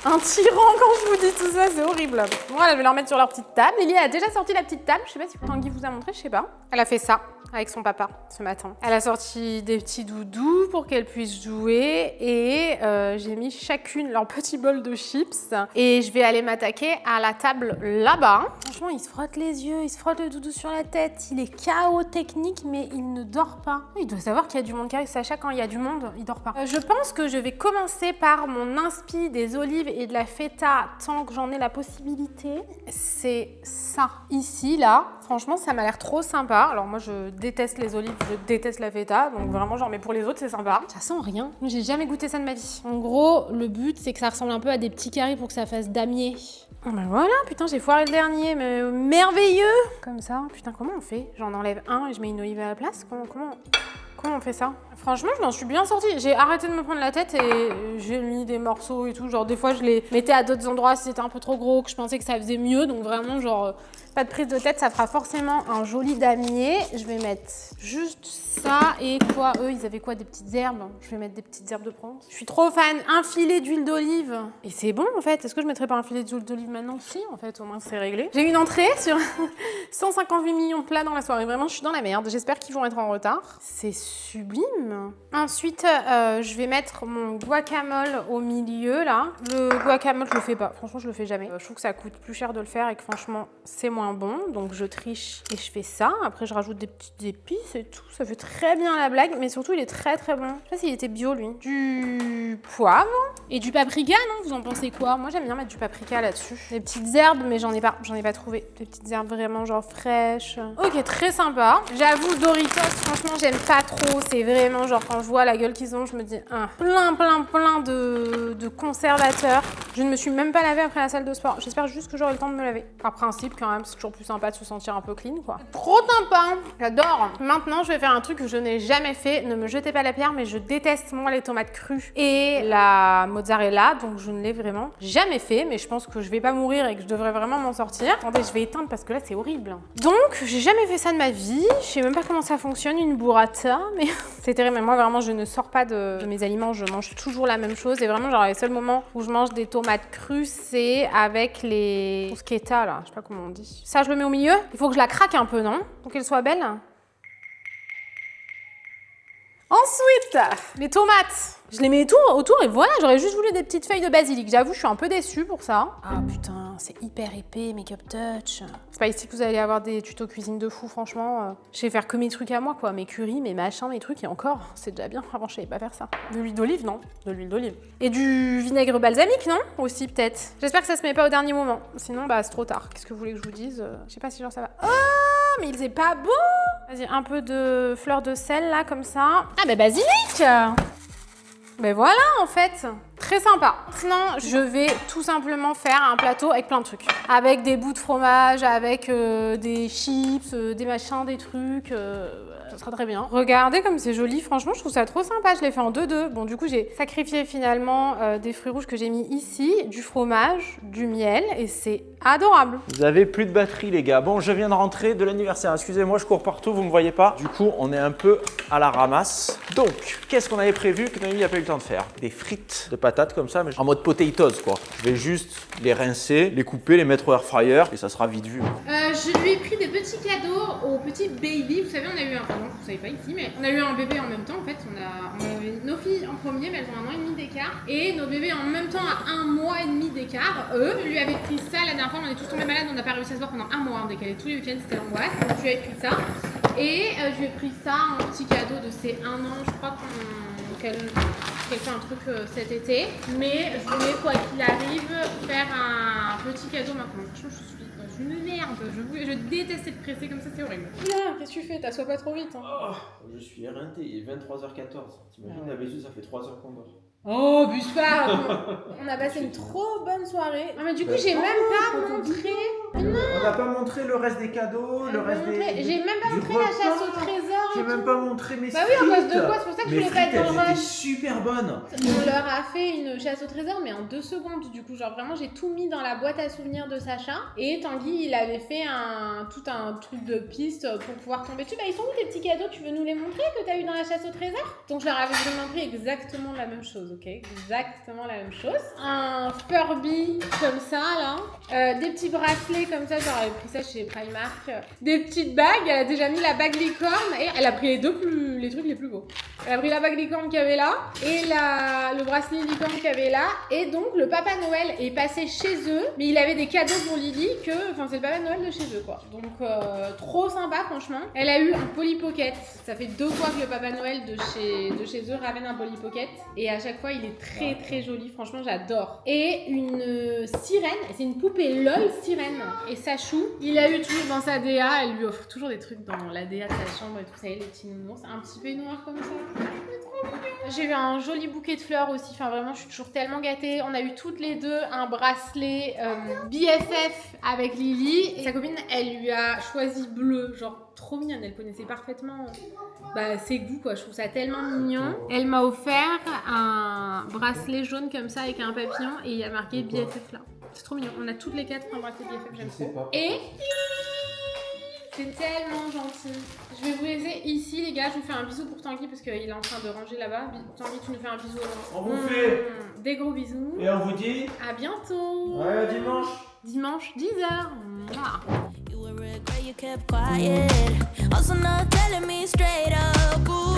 un tyran quand je vous dis tout ça, c'est horrible. Voilà, je vais leur mettre sur leur petite table. Lily a déjà sorti la petite table. Je sais pas si Tanguy vous a montré, je sais pas. Elle a fait ça avec son papa ce matin. Elle a sorti des petits doudous pour qu'elle puisse jouer et j'ai mis chacune leur petit bol de chips et je vais aller m'attaquer à la table là-bas. Franchement, il se frotte les yeux, il se frotte le doudou sur la tête, il est KO technique mais il ne dort pas. Il doit savoir qu'il y a du monde qui arrive, Sacha quand il y a du monde, il dort pas. Je pense que je vais commencer par mon inspi des olives et de la feta tant que j'en ai la possibilité. C'est ça, ici, là. Franchement, ça m'a l'air trop sympa. Alors moi, je déteste les olives, je déteste la feta. Donc vraiment, genre, mais pour les autres, c'est sympa. Ça sent rien. J'ai jamais goûté ça de ma vie. En gros, le but, c'est que ça ressemble un peu à des petits carrés pour que ça fasse damier. Oh ben voilà, putain, j'ai foiré le dernier, mais merveilleux. Comme ça, putain, comment on fait? J'en enlève un et je mets une olive à la place? Comment on fait ça? Franchement, je m'en suis bien sortie. J'ai arrêté de me prendre la tête et j'ai mis des morceaux et tout. Genre, des fois, je les mettais à d'autres endroits si c'était un peu trop gros, que je pensais que ça faisait mieux. Donc vraiment, genre, pas de prise de tête, ça fera forcément un joli damier. Je vais mettre juste ça et quoi? Eux, ils avaient quoi? Des petites herbes. Je vais mettre des petites herbes de Provence. Je suis trop fan. Un filet d'huile d'olive. Et c'est bon, en fait. Est-ce que je mettrais pas un filet d'huile d'olive maintenant? Si, en fait, au moins, c'est réglé. J'ai une entrée sur 158 millions de plats dans la soirée. Vraiment, je suis dans la merde. J'espère qu'ils vont être en retard. C'est sublime. Ensuite, je vais mettre mon guacamole au milieu, là. Le guacamole, je le fais pas. Franchement, je le fais jamais. Je trouve que ça coûte plus cher de le faire et que franchement, c'est moins bon. Donc, je triche et je fais ça. Après, je rajoute des petites épices et tout. Ça fait très bien la blague, mais surtout, il est très très bon. Je sais pas s'il était bio, lui. Du poivre et du paprika, non? Vous en pensez quoi? Moi, j'aime bien mettre du paprika là-dessus. Des petites herbes, mais j'en ai pas trouvé. Des petites herbes vraiment genre fraîches. Ok, très sympa. J'avoue, Doritos, franchement, j'aime pas trop. C'est vraiment genre quand je vois la gueule qu'ils ont, je me dis plein de conservateurs. Je ne me suis même pas lavée après la salle de sport. J'espère juste que j'aurai le temps de me laver. Par principe, quand même, c'est toujours plus sympa de se sentir un peu clean, quoi. Trop sympa. J'adore. Maintenant, je vais faire un truc que je n'ai jamais fait. Ne me jetez pas la pierre, mais je déteste, moi, les tomates crues et la mozzarella. Donc, je ne l'ai vraiment jamais fait. Mais je pense que je vais pas mourir et que je devrais vraiment m'en sortir. Attendez, je vais éteindre parce que là, c'est horrible. Donc, j'ai jamais fait ça de ma vie. Je sais même pas comment ça fonctionne, une burrata. Mais c'est terrible. Mais moi, vraiment, je ne sors pas de mes aliments. Je mange toujours la même chose. Et vraiment, genre, les seuls moments où je mange des tomates crues, c'est avec les bruschetta, là. Je sais pas comment on dit. Ça, je le mets au milieu. Il faut que je la craque un peu, non? Pour qu'elle soit belle. Ensuite, les tomates. Je les mets tout autour et voilà, j'aurais juste voulu des petites feuilles de basilic. J'avoue, je suis un peu déçue pour ça. Ah putain, c'est hyper épais, make-up touch. C'est pas ici que vous allez avoir des tutos cuisine de fou, franchement. Je vais faire que mes trucs à moi, quoi. Mes currys, mes machins, mes trucs, et encore, c'est déjà bien. Avant, je savais pas faire ça. De l'huile d'olive, non? De l'huile d'olive. Et du vinaigre balsamique, non? Aussi, peut-être. J'espère que ça se met pas au dernier moment. Sinon, bah, c'est trop tard. Qu'est-ce que vous voulez que je vous dise? Je sais pas si genre ça va. Oh, mais il est pas beau! Vas-y, un peu de fleur de sel, là, comme ça. Ah, bah, basilic! Ben voilà, en fait, très sympa. Maintenant, je vais tout simplement faire un plateau avec plein de trucs. Avec des bouts de fromage, avec des chips, des machins, des trucs. Ça sera très bien. Regardez comme c'est joli, franchement, je trouve ça trop sympa. Je l'ai fait en 2-2. Bon, du coup, j'ai sacrifié finalement des fruits rouges que j'ai mis ici, du fromage, du miel, et c'est adorable. Vous avez plus de batterie, les gars. Bon, je viens de rentrer de l'anniversaire. Excusez-moi, je cours partout, vous me voyez pas. Du coup, on est un peu à la ramasse. Donc, qu'est-ce qu'on avait prévu que Noémie n'a pas eu le temps de faire? Des frites de patates comme ça, mais en mode potatoes, quoi. Je vais juste les rincer, les couper, les mettre au air fryer, et ça sera vite vu. Je lui ai pris des petits cadeaux au petit baby. Vous savez, on a eu un... Pardon, vous savez pas ici, mais on a eu un bébé en même temps, en fait. On avait nos filles en premier, mais elles ont 1 an et demi d'écart. Et nos bébés en même temps à 1 mois et demi d'écart. Je lui avais pris ça la dernière fois, on est tous tombés malades, on n'a pas réussi à se voir pendant 1 mois. On décalait tous les week-ends, c'était l'angoisse. Donc je lui ai pris ça. Et je lui ai pris ça, un petit cadeau de ses 1 an. Je crois qu'elle fait un truc cet été. Mais je voulais, quoi qu'il arrive, faire un petit cadeau maintenant. Franchement, je suis dans une merde. Je déteste être pressée comme ça, c'est horrible. Là, qu'est-ce que tu fais? T'assois pas trop vite. Hein. Oh, je suis éreinté, il est 23h14. T'imagines, d'habitude, ça fait 3 heures qu'on dort. Oh, buse pas. On a passé une trop bonne soirée. Non mais du coup, j'ai même pas montré... On n'a pas montré le reste des cadeaux, le reste des... J'ai même pas montré la chasse au trésor. J'ai même pas montré mes frites. Bah oui, à cause de quoi? C'est pour ça que je voulais pas être dans le rush. Elles étaient super bonnes. On leur a fait une chasse au trésor, mais en 2 secondes. Du coup, genre vraiment, j'ai tout mis dans la boîte à souvenirs de Sacha. Et Tanguy, il avait fait tout un truc de piste pour pouvoir tomber dessus. Bah, ils sont où tes petits cadeaux? Tu veux nous les montrer que t'as eu dans la chasse au trésor? Donc, je leur avais demandé exactement la même chose, ok? Exactement la même chose. Un Furby comme ça, là. Des petits bracelets comme ça, genre, elle a pris ça chez Primark. Des petites bagues, elle a déjà mis la bague licorne et elle a pris les trucs les plus beaux. Elle a pris la bague licorne qu'il y avait là et le bracelet licorne qu'il y avait là. Et donc, le Papa Noël est passé chez eux, mais il avait des cadeaux pour Lily c'est le Papa Noël de chez eux, quoi. Donc, trop sympa, franchement. Elle a eu un Polly Pocket. Ça fait 2 fois que le Papa Noël de chez eux ramène un Polly Pocket. Et à chaque fois, il est très très joli. Franchement, j'adore. Et une sirène. C'est une poupée LOL sirène. Et Sachou, il a eu toujours dans sa DA. Elle lui offre toujours des trucs dans la DA de sa chambre et tout ça. Et les petits nounours. Un petit peu noir comme ça. J'ai eu un joli bouquet de fleurs aussi, enfin vraiment je suis toujours tellement gâtée. On a eu toutes les deux un bracelet BFF avec Lily. Et sa copine, elle lui a choisi bleu, genre trop mignonne, elle connaissait parfaitement ses goûts, quoi. Je trouve ça tellement mignon. Elle m'a offert un bracelet jaune comme ça avec un papillon et il y a marqué BFF là. C'est trop mignon, on a toutes les 4 un bracelet BFF, j'aime trop. Et... c'est tellement gentil. Je vais vous laisser ici, les gars. Je vous fais un bisou pour Tanguy parce qu'il est en train de ranger là-bas. Tanguy, tu nous fais un bisou. On vous fait des gros bisous. Et on vous dit à bientôt. Ouais, à dimanche. Dimanche 10h. You were a girl, you kept quiet. Also not telling me straight up. Ooh.